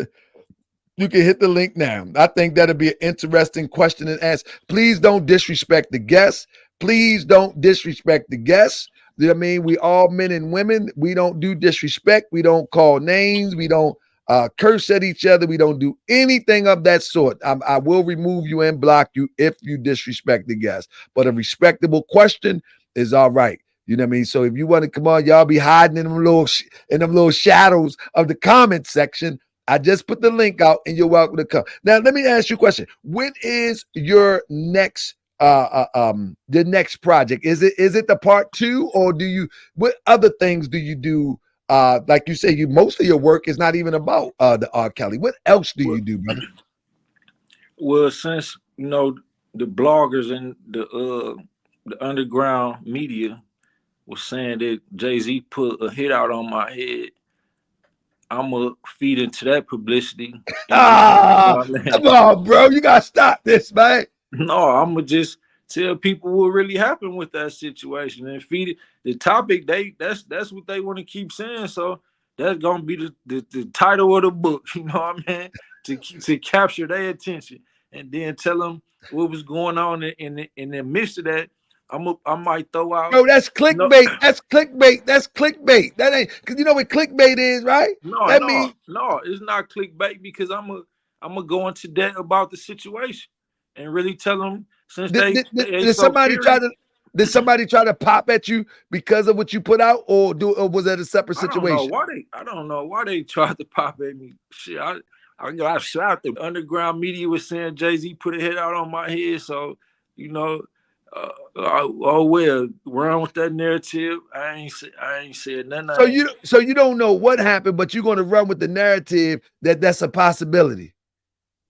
the link now. I think that'll be an interesting question and answer. Please don't disrespect the guests. Please don't disrespect the guests. You know what I mean? We all men and women. We don't do disrespect. We don't call names. We don't curse at each other. We don't do anything of that sort. I will remove you and block you if you disrespect the guests. But a respectable question is all right. You know what I mean? So if you want to come on, y'all be hiding in them little shadows of the comment section. I just put the link out and you're welcome to come. Now, let me ask you a question. When is your next the next project? Is it the part 2, or what other things do you do? Like you say, most of your work is not even about the R. Kelly. What else do you do, brother? Well, since the bloggers and the underground media was saying that Jay-Z put a hit out on my head, I'm gonna feed into that publicity. Come on, bro. You gotta stop this, man. No, I'm gonna just tell people what really happened with that situation and feed it. The topic, that's what they want to keep saying. So that's gonna be the title of the book. You know what I mean? To capture their attention and then tell them what was going on in the midst of that. I might throw out. Bro, that's clickbait. That's clickbait. That's clickbait. That ain't, because you know what clickbait is, right? No, it's not clickbait, because I'm gonna go into depth about the situation and really tell them, since did somebody try to pop at you because of what you put out, or was that a separate situation? I don't know why they tried to pop at me. Shit, I got shot. The underground media was saying Jay-Z put a hit out on my head, so oh well, run with that narrative. I ain't said nothing. So you don't know what happened, but you're gonna run with the narrative that's a possibility.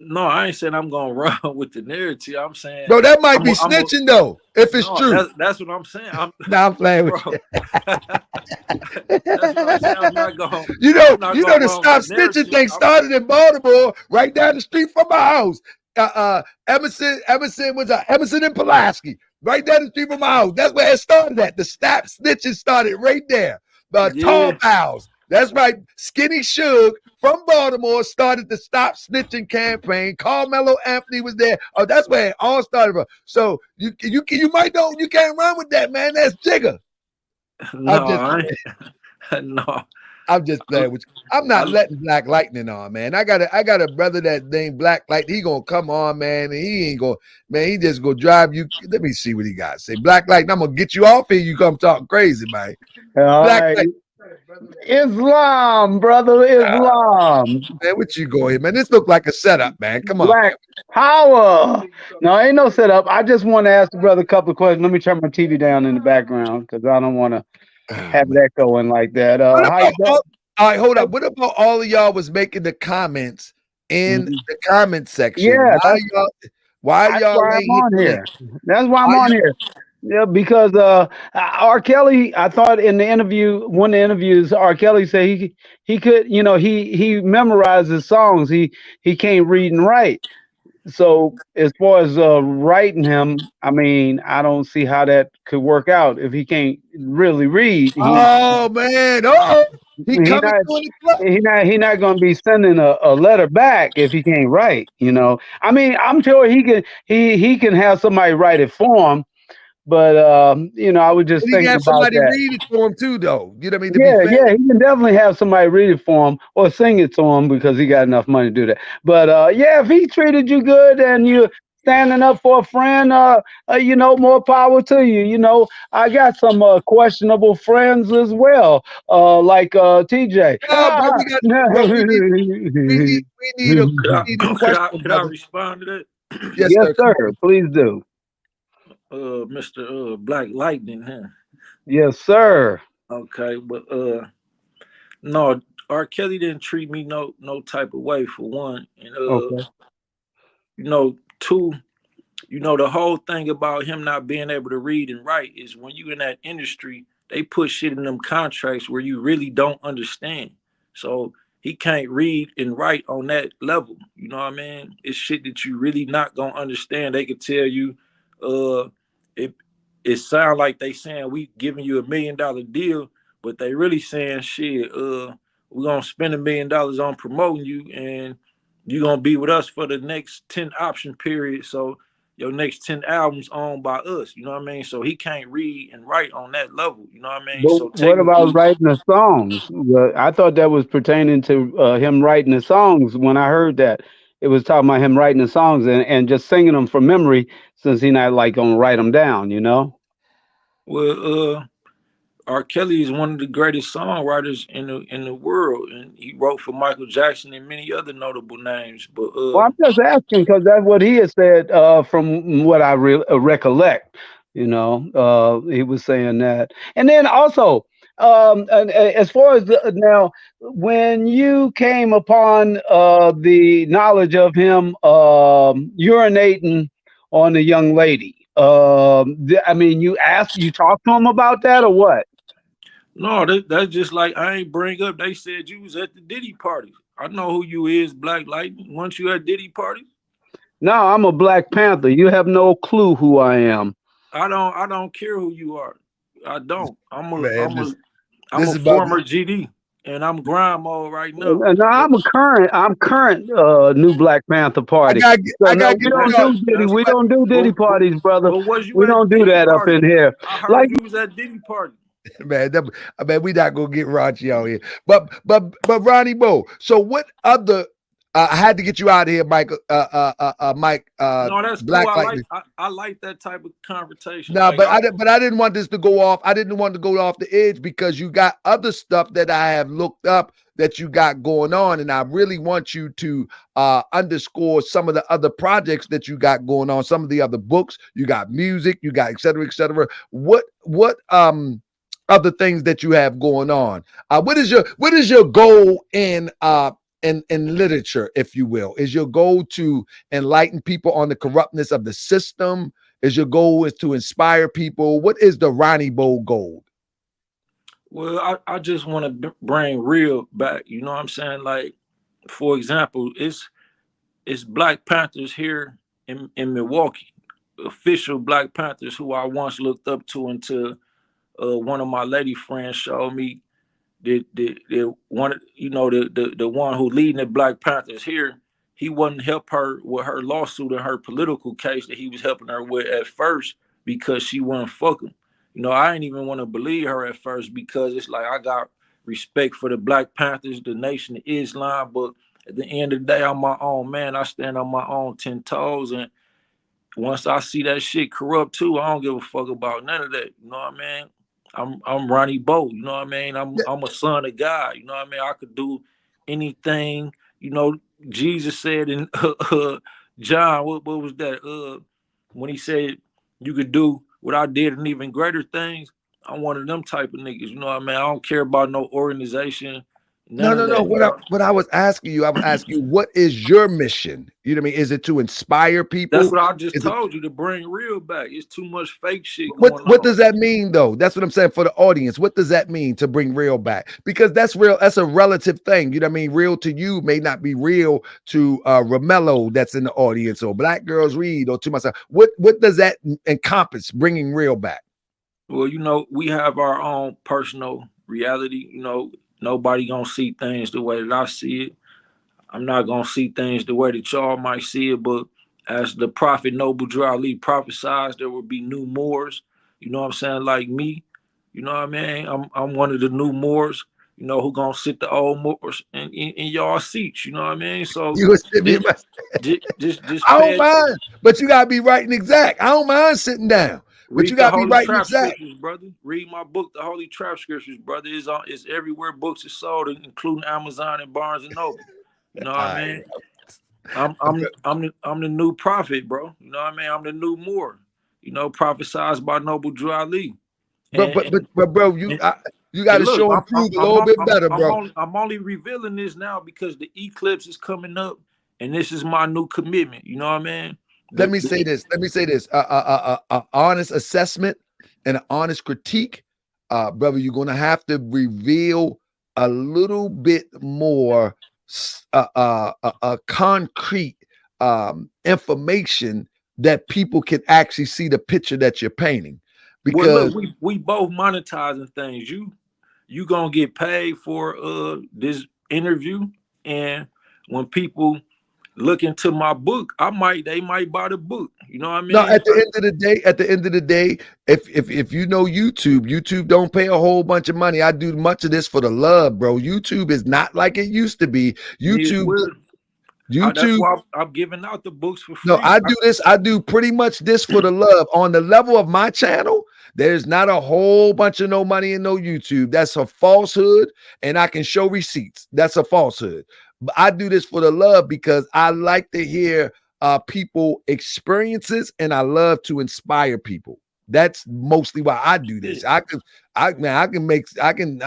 No, I ain't saying I'm gonna run with the narrative. I'm saying, bro, that might be snitching though, if it's true. That's what I'm saying. I'm playing with you. That's what I'm saying. I'm not going. You know the stop snitching thing started in Baltimore, right down the street from my house. Emerson and Pulaski, right down the street from my house. That's where it started at. The stop snitching started right there. Tall Pals. That's right. Skinny Suge from Baltimore started the Stop Snitching campaign. Carmelo Anthony was there. Oh, that's where it all started from. So you might know you can't run with that, man. That's Jigga. No, I'm just playing with you. I'm not letting Black Lightning on, man. I got a brother that named Black Lightning. He gonna come on, man, and he ain't gonna, man. He just gonna drive you. Let me see what he got. Say Black Lightning. I'm gonna get you off here. You come talking crazy, man. Black Lightning. Islam, brother, Islam. Man, what you go here, man? This look like a setup, man. Come on. Black power. No, ain't no setup. I just want to ask the brother a couple of questions. Let me turn my TV down in the background because I don't want to. Oh, have man. that going like that. What How you about doing? all right, hold up. What about all of y'all was making the comments in Mhm. the comment section? Yeah, Why that's y'all why I'm ain't hit on the link? here. That's why I'm Why on y'all, here. Yeah, because R. Kelly, I thought in the interview, one of the interviews, R. Kelly said he could, he memorizes songs. He can't read and write. So as far as writing him, I mean, I don't see how that could work out if he can't really read. oh man, oh, he He coming not through in the club. he not going to be sending a letter back if he can't write. I mean, I'm sure he can have somebody write it for him, but I was just And he can thinking have about somebody that. read it to him too, though. You know what I mean? To be Yeah, fair. yeah, he can definitely have somebody read it for him or sing it to him because he got enough money to do that. But yeah, if he treated you good and you standing up for a friend, more power to you. I got some questionable friends as well, like TJ. No, but we got bro, we need a question, Could I brother. respond to that? Yes, Yes, sir. Come sir. on. Please do. Mr. Black Lightning, huh? Yes, sir. Okay, but no, R. Kelly didn't treat me no type of way for one, and Okay. two, the whole thing about him not being able to read and write is when you in that industry, they put shit in them contracts where you really don't understand. So he can't read and write on that level. You know what I mean? It's shit that you really not gonna understand. They could tell you, uh, it it sound like they saying we giving you $1 million deal, but they really saying shit. We're gonna spend $1 million on promoting you, and you're gonna be with us for the next 10 option period. So your next 10 albums owned by us, you know what I mean? So he can't read and write on that level, you know what I mean? But So what about technically, writing the songs? Well, I thought that was pertaining to him writing the songs. When I heard that, it was talking about him writing the songs and just singing them from memory, since he not like gonna write them down. well, R. Kelly is one of the greatest songwriters in the world, and he wrote for Michael Jackson and many other notable names. But Well, I'm just asking because that's what he had said. From what I recollect, he was saying that. And then also, as far as now, when you came upon the knowledge of him urinating on the young lady, I mean, you talked to him about that or what? no, that's just like I ain't bring up. They said you was at the Diddy party. I know who you is, Black Lightning. Once you at Diddy party, No, I'm a Black Panther. You have no clue who I am. I don't care who you are. I don't. I'm a Man, I'm a this I'm this a is about former GD, and I'm grind mode right now. No, But I'm current new Black Panther Party. So I no, gotta we get and with don't that's y'all. do Diddy. that's We But don't do Diddy but, but, parties, brother. but was you We at don't the do Diddy that up party? in here. I Like, heard you was at Diddy party. man, we not gonna get raunchy out here. But Ronnie Bo. So what other? I had to get you out of here, Mike. Mike. No, that's cool. Black I like Lightning. I like that type of conversation. No, Like but I didn't want this to go off. I didn't want to go off the edge because you got other stuff that I have looked up that you got going on, and I really want you to underscore some of the other projects that you got going on, some of the other books. You got music, you got et cetera, et cetera. What other things that you have going on? What is your goal in literature, if you will? Is your goal to enlighten people on the corruptness of the system? Is your goal is to inspire people? What is the Ronnie Bowl goal? well, I just want to bring real back. You know what I'm saying? Like, for example, it's Black Panthers here in Milwaukee, official Black Panthers who I once looked up to until one of my lady friends showed me the one, the one who leading the Black Panthers here. He wouldn't help her with her lawsuit and her political case that he was helping her with at first because she wouldn't fuck him. I didn't even want to believe her at first because it's like I got respect for the Black Panthers, the Nation of Islam, but at the end of the day, I'm my own man. I stand on my own 10 toes, and once I see that shit corrupt too, I don't give a fuck about none of that. You know what I mean? I'm Ronnie Bo. You know what I mean? I'm a son of God. You know what I mean? I could do anything. You know, Jesus said in John, what was that? When he said you could do what I did and even greater things. I'm one of them type of niggas. You know what I mean? I don't care about no organization, No, none no, of no. that. You know? What I was asking you, I was asking you, what is your mission? You know what I mean? Is it to inspire That's people? what I just Is it told you, to bring real back. It's too much fake shit going what on. does that mean though? That's what I'm saying for the audience. What does that mean to bring real back? Because that's real, that's a relative thing. You know what I mean? Real to you may not be real to Romello that's in the audience, or Black Girls Read, or to myself. What does that encompass, bringing real back? Well, you know, we have our own personal reality. You know, nobody gonna see things the way that I see it. I'm not gonna see things the way that y'all might see it, but as the prophet Noble Drew Ali prophesied, there will be new Moors. You know what I'm saying? Like me, you know what I mean? I'm one of the new Moors. You know who gonna sit the old Moors in y'all seats? You know what I mean? So You would send me just my, just I pay don't it. mind, but you gotta be right and exact. I don't mind sitting down, but you Read the gotta be Holy right and Trap exact. Scriptures, brother. Read my book, The Holy Trap Scriptures, brother. It's everywhere books are sold, including Amazon and Barnes and Noble. You know what All I right. mean? I'm the new prophet, bro. You know what I mean? I'm the new Moor. You know, prophesied by Noble Drew Ali. But And but but and, but bro, and, you and gotta look, show and prove a little bit better, bro. I'm only revealing this now because the eclipse is coming up, and this is my new commitment. You know what I mean? Let me say this. Let me say this. Honest assessment and an honest critique, brother. You're gonna have to reveal a little bit more concrete information that people can actually see the picture that you're painting. Well, Because look, we both monetizing things. You gonna get paid for this interview, and when people look into my book, they might buy the book. You know what I no, mean? at the end of the day, if you know YouTube don't pay a whole bunch of money. I do much of this for the love, bro. YouTube is not like it used to be. It YouTube, will. That's YouTube. why I'm giving out the books for No, free. I do pretty much this for the love. On the level of my channel, there's not a whole bunch of no money in no YouTube. That's a falsehood, and I can show receipts. That's a falsehood. But I do this for the love because I like to hear people experiences, and I love to inspire people. That's mostly why I do this. Yeah. I can make I can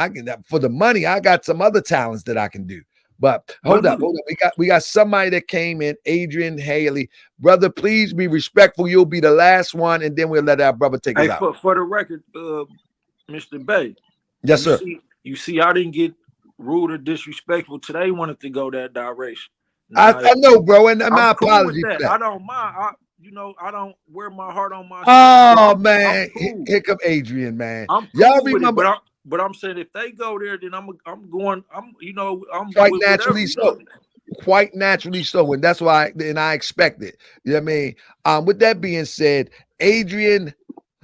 for the money. I got some other talents that I can do. But But hold up, look, hold up. We got somebody that came in, Adrian Haley. Brother, please be respectful. You'll be the last one, and then we'll let our brother take us hey, out. for the record, Mr. Bay, Yes, sir. you see, I didn't get rude or disrespectful today. Wanted to go that direction. Now, I know, bro, and I'm my cool with apology for that. that. I don't mind. I don't wear my heart on my sleeve. So Oh I'm man, cool. here come Adrian, man. I'm Y'all cool with it. remember But I'm saying if they go there, then I'm going. I'm quite with whatever. naturally You know. so. Quite naturally so, and that's why I expect it. You know what I mean? With that being said, Adrian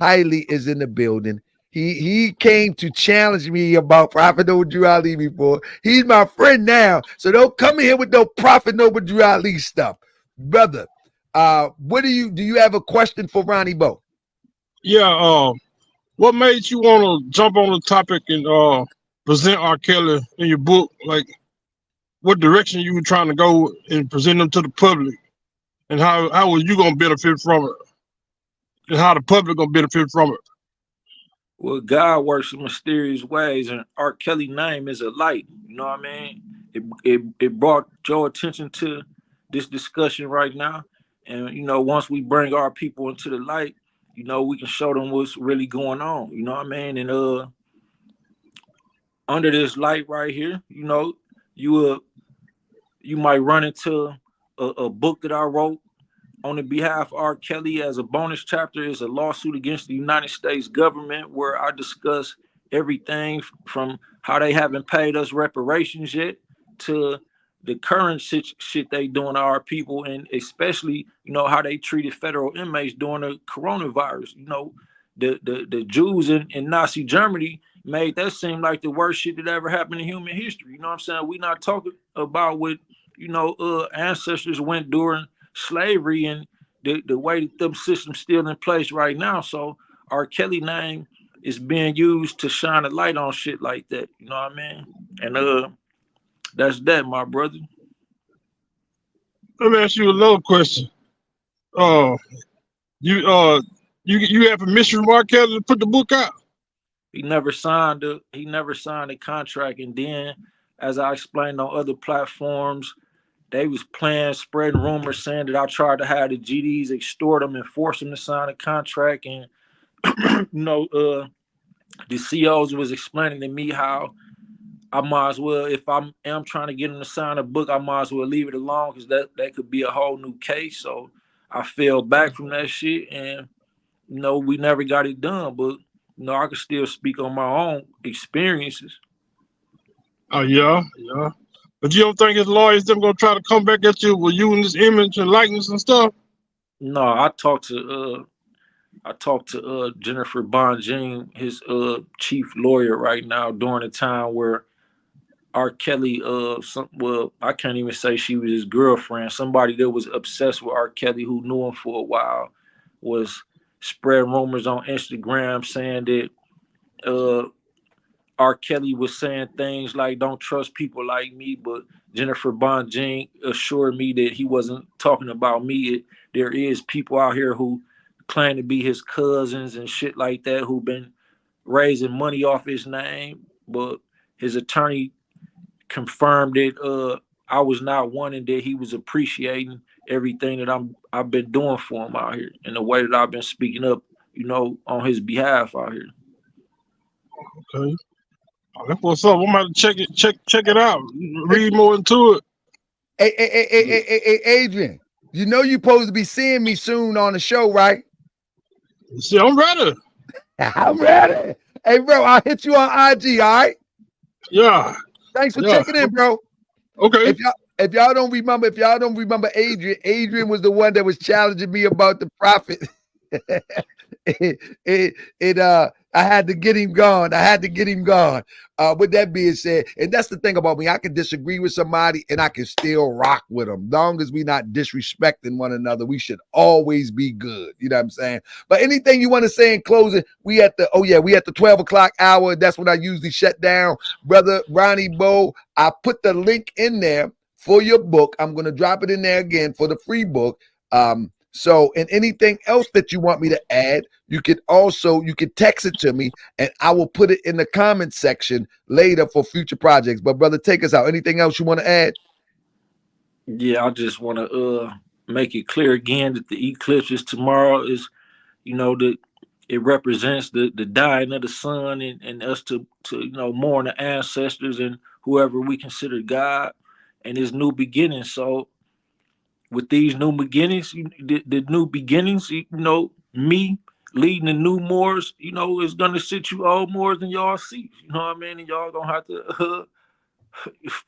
Hiley is in the building. He came to challenge me about Prophet Noble Drew Ali before. He's my friend now, so don't come in here with no Prophet Noble Drew Ali stuff, brother. What do you have a question for Ronnie Bo? Yeah, what made you want to jump on the topic and present R. Kelly in your book? Like, what direction you were trying to go and present them to the public, and how was you gonna benefit from it, and how the public gonna benefit from it? Well, God works in mysterious ways, and R. Kelly name is a light. You know what I mean? It brought your attention to this discussion right now, and once we bring our people into the light, we can show them what's really going on. You know what I mean? And under this light right here, you you might run into a book that I wrote on the behalf of R. Kelly. As a bonus chapter is a lawsuit against the United States government, where I discuss everything from how they haven't paid us reparations yet to the current shit they doing to our people, and especially how they treated federal inmates during the coronavirus. The Jews in Nazi Germany made that seem like the worst shit that ever happened in human history. You know what I'm saying? We not talking about what ancestors went during slavery and the way that them systems still in place right now. So R. Kelly name is being used to shine a light on shit like that. You know what I mean? And that's that, my brother. Let me ask you another question. Uh, you you have permission from R. Kelly to put the book out? He never signed a contract. And then, as I explained on other platforms, they was playing, spreading rumors saying that I tried to have the GDs extort him and force him to sign a contract. And the CEOs was explaining to me how I might as well, if am trying to get him to sign a book, I might as well leave it alone because that could be a whole new case. So I fell back from that shit, and we never got it done. But I can still speak on my own experiences. Oh yeah. But you don't think his lawyers them gonna try to come back at you with using this image and likeness and stuff? No, I talked to Jennifer Bonjean, his chief lawyer right now, during the time where R. Kelly, I can't even say she was his girlfriend. Somebody that was obsessed with R. Kelly, who knew him for a while, was spreading rumors on Instagram saying that R. Kelly was saying things like "Don't trust people like me," but Jennifer Bonjean assured me that he wasn't talking about me. There is people out here who claim to be his cousins and shit like that who've been raising money off his name, but his attorney confirmed that I was not one and that he was appreciating everything that I've been doing for him out here and the way that I've been speaking up, on his behalf out here. Okay. Oh, that's what's up. I'm about to check it out. Read more into it. Hey, Adrian, you're supposed to be seeing me soon on the show, right? See, I'm ready. I'm ready. Hey, bro, I'll hit you on IG, all right? Yeah. Thanks for checking in, bro. Okay. If y'all don't remember Adrian was the one that was challenging me about the prophet. I had to get him gone. With that being said, and that's the thing about me, I can disagree with somebody and I can still rock with them. Long as we not disrespecting one another, we should always be good. You know what I'm saying? But anything you want to say in closing, we at the 12 o'clock hour. That's when I usually shut down. Brother Ronnie Bo, I put the link in there for your book. I'm going to drop it in there again for the free book. So, and anything else that you want me to add, you could text it to me and I will put it in the comment section later for future projects. But brother, take us out. Anything else you want to add? Yeah, I just want to make it clear again that the eclipse is tomorrow. Is that it represents the dying of the sun and us to mourn the ancestors and whoever we consider God and his new beginnings. So with these new beginnings, the new beginnings, me leading the new Moors, is gonna sit you old Moors in y'all seats. You know what I mean? And y'all gonna have to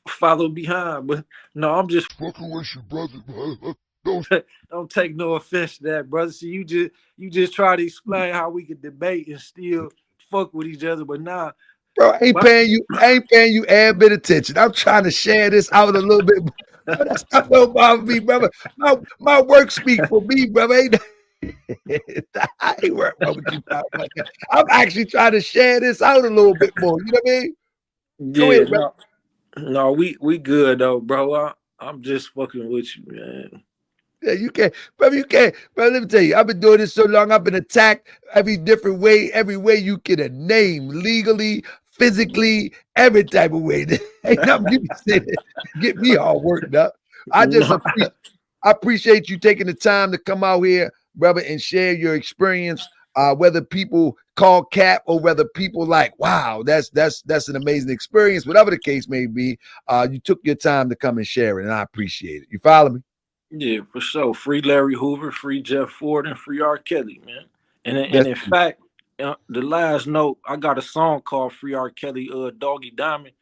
follow behind. But no, I'm just Fucking with you, brother. don't take no offense to that, brother. See, you just try to explain how we could debate and still fuck with each other, but nah. Bro, I ain't paying you a bit attention. I'm trying to share this out a little bit. Bro, that's not no about me, brother. My work speak for me, brother. I ain't worried about what you talking about. I'm actually trying to share this out a little bit more. You know what I mean? Go Yeah, ahead, brother. no, we good though, bro. I'm just fucking with you, man. Yeah, you can't, brother. You can't, brother. Let me tell you, I've been doing this so long. I've been attacked every different way, every way you get a name, legally, physically, every type of way. Ain't nothing you can say that get me all worked up. I just No, appreciate you taking the time to come out here, brother, and share your experience. Whether people call cap or whether people like, wow, that's an amazing experience. Whatever the case may be, you took your time to come and share it, and I appreciate it. You follow me? yeah, for sure. Free Larry Hoover, free Jeff Ford, and free R. Kelly, man. And That's in fact, the last note, I got a song called "Free R. Kelly." Doggy Diamond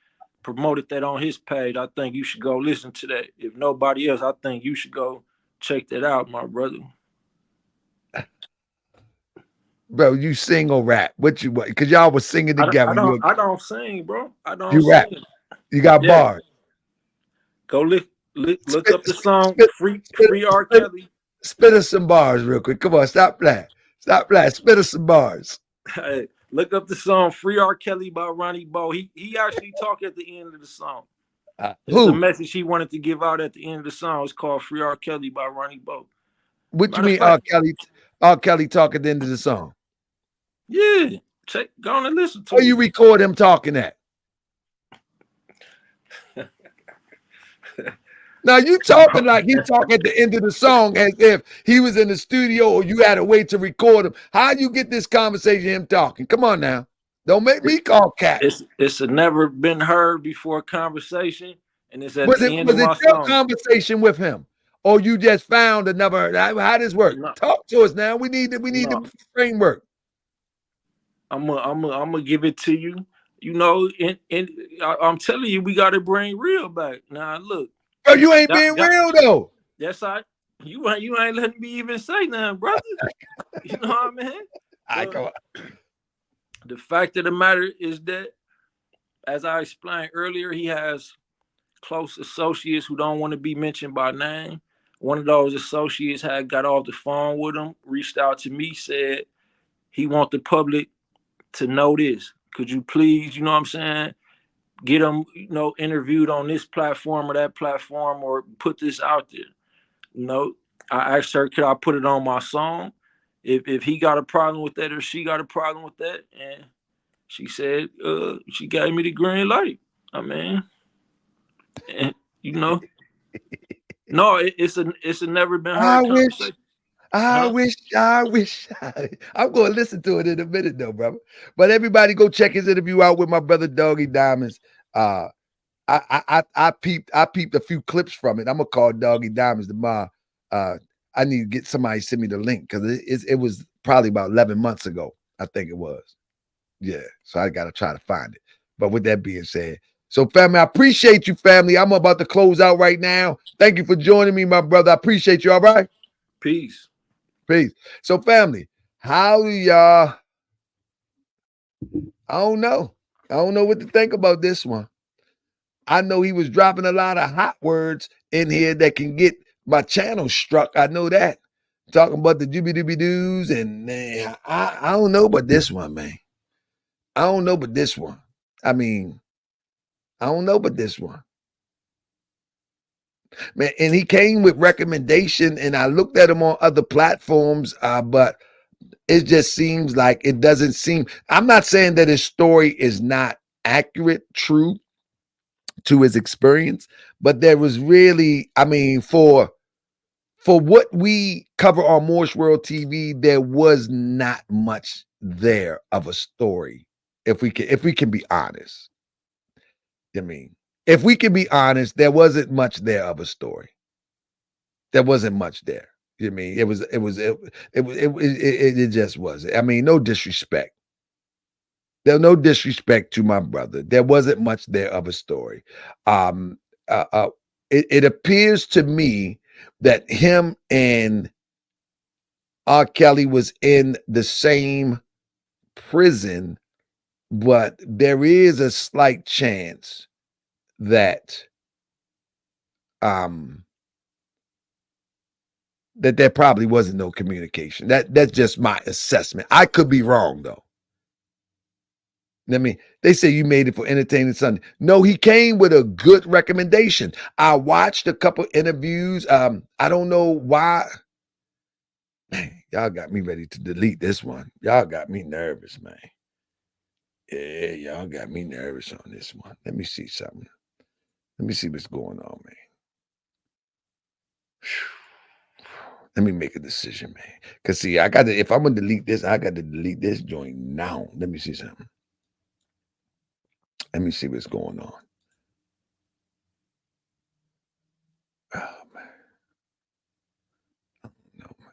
promoted that on his page. I think you should go listen to that. If nobody else, I think you should go check that out, my brother. bro. You sing or rap? What? Because y'all was singing together. I don't sing, bro. I don't You rap. sing. You got Yeah, bars. go look Spit, up the song spit, "Free R. spit, Kelly." spit us some bars real quick. Come on, stop playing. Stop playing. Spit us some bars. Hey, look up the song "Free R. Kelly" by Ronnie Bo. He actually talked at the end of the song. It's a Who? message he wanted to give out at the end of the song. It's called "Free R. Kelly" by Ronnie Bo. What you Matter of mean? R. fact, Kelly? R. Kelly talk at the end of the song. yeah. Go on and listen to Where you it. record him talking at? Now you talking like he talk at the end of the song as if he was in the studio or you had a way to record him. How you get this conversation him talking? Come on now. Don't make me call cat. It's a never been heard before conversation, and it's at Was the it end was of it my your song. conversation with him? Or you just found another how does work? No, Talk to us now. We need no. the framework. I'm gonna give it to you. You know, I'm telling you, we got to bring real back. Now, look, Bro, you ain't being that real though. that's I. You ain't letting me even say nothing, brother. You know what I mean? I But go. the fact of the matter is that, as I explained earlier, he has close associates who don't want to be mentioned by name. One of those associates had got off the phone with him, reached out to me, said he want the public to know this. Could you please, you know what I'm saying, get him, interviewed on this platform or that platform, or put this out there. You know, I asked her, could I put it on my song? If he got a problem with that or she got a problem with that, and she said, she gave me the green light. I mean, and you know, no, it's a never been I heard wish, conversation. I Huh? wish, I wish. I'm going to listen to it in a minute, though, brother. But everybody, go check his interview out with my brother Doggy Diamonds. I peeped a few clips from it. I'm gonna call Doggy Diamonds tomorrow. I need to get somebody to send me the link because it was probably about 11 months ago. I think it was. Yeah, so I got to try to find it. But with that being said, so family, I appreciate you, family. I'm about to close out right now. Thank you for joining me, my brother. I appreciate you. All right, Peace. peace. So family, how do y'all? I don't know. I don't know what to think about this one. I know he was dropping a lot of hot words in here that can get my channel struck. I know that. Talking about the doobie doos, and man, I don't know about this one, man. I don't know but this one. I mean, I don't know but this one. Man, and he came with recommendation, and I looked at him on other platforms, but it just seems like it doesn't seem. I'm not saying that his story is not accurate, true to his experience, but there was really, I mean, for what we cover on Moorish World TV, there was not much there of a story. If we can be honest, I mean, if we can be honest, there wasn't much there of a story. There wasn't much there. I mean, it just wasn't. I mean, no disrespect. There no disrespect to my brother. There wasn't much there of a story. Um, it appears to me that him and R. Kelly was in the same prison, but there is a slight chance that that there probably wasn't no communication. That's just my assessment. I could be wrong though. I mean, they say you made it for Entertainment Sunday. No, he came with a good recommendation. I watched a couple interviews. I don't know why. Man, y'all got me ready to delete this one. Y'all got me nervous, man. Yeah, y'all got me nervous on this one. Let me see something. Let me see what's going on, man. Let me make a decision, man. Cause see, I got to. If I'm gonna delete this, I got to delete this joint now. Let me see something. Let me see what's going on. Oh man, no man.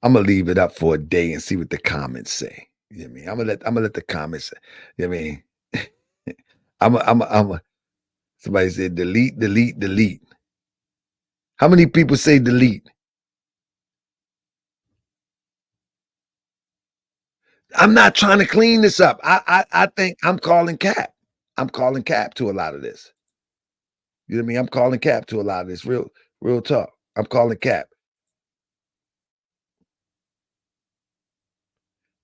I'm gonna leave it up for a day and see what the comments say. You know what I mean? I'm gonna let the comments say. You know what I mean? I'm a somebody said delete, delete, delete. How many people say delete? I'm not trying to clean this up. I think I'm calling cap. I'm calling cap to a lot of this. You know what I mean? I'm calling cap to a lot of this. Real talk. I'm calling cap.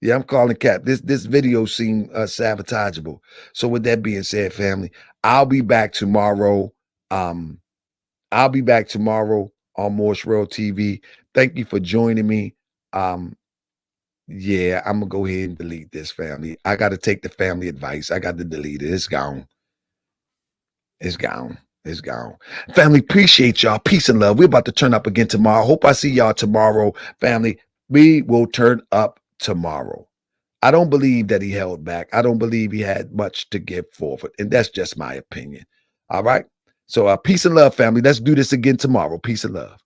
Yeah, I'm calling cap. This video seemed sabotageable. So with that being said, family, I'll be back tomorrow. I'll be back tomorrow on Moorish World TV. Thank you for joining me. Yeah, I'm gonna go ahead and delete this, family. I got to take the family advice. I got to delete it. It's gone. It's gone. It's gone. Family, appreciate y'all. Peace and love. We're about to turn up again tomorrow. Hope I see y'all tomorrow. Family, we will turn up tomorrow. I don't believe that he held back. I don't believe he had much to give forward. And that's just my opinion. All right. So peace and love, family. Let's do this again tomorrow. Peace and love.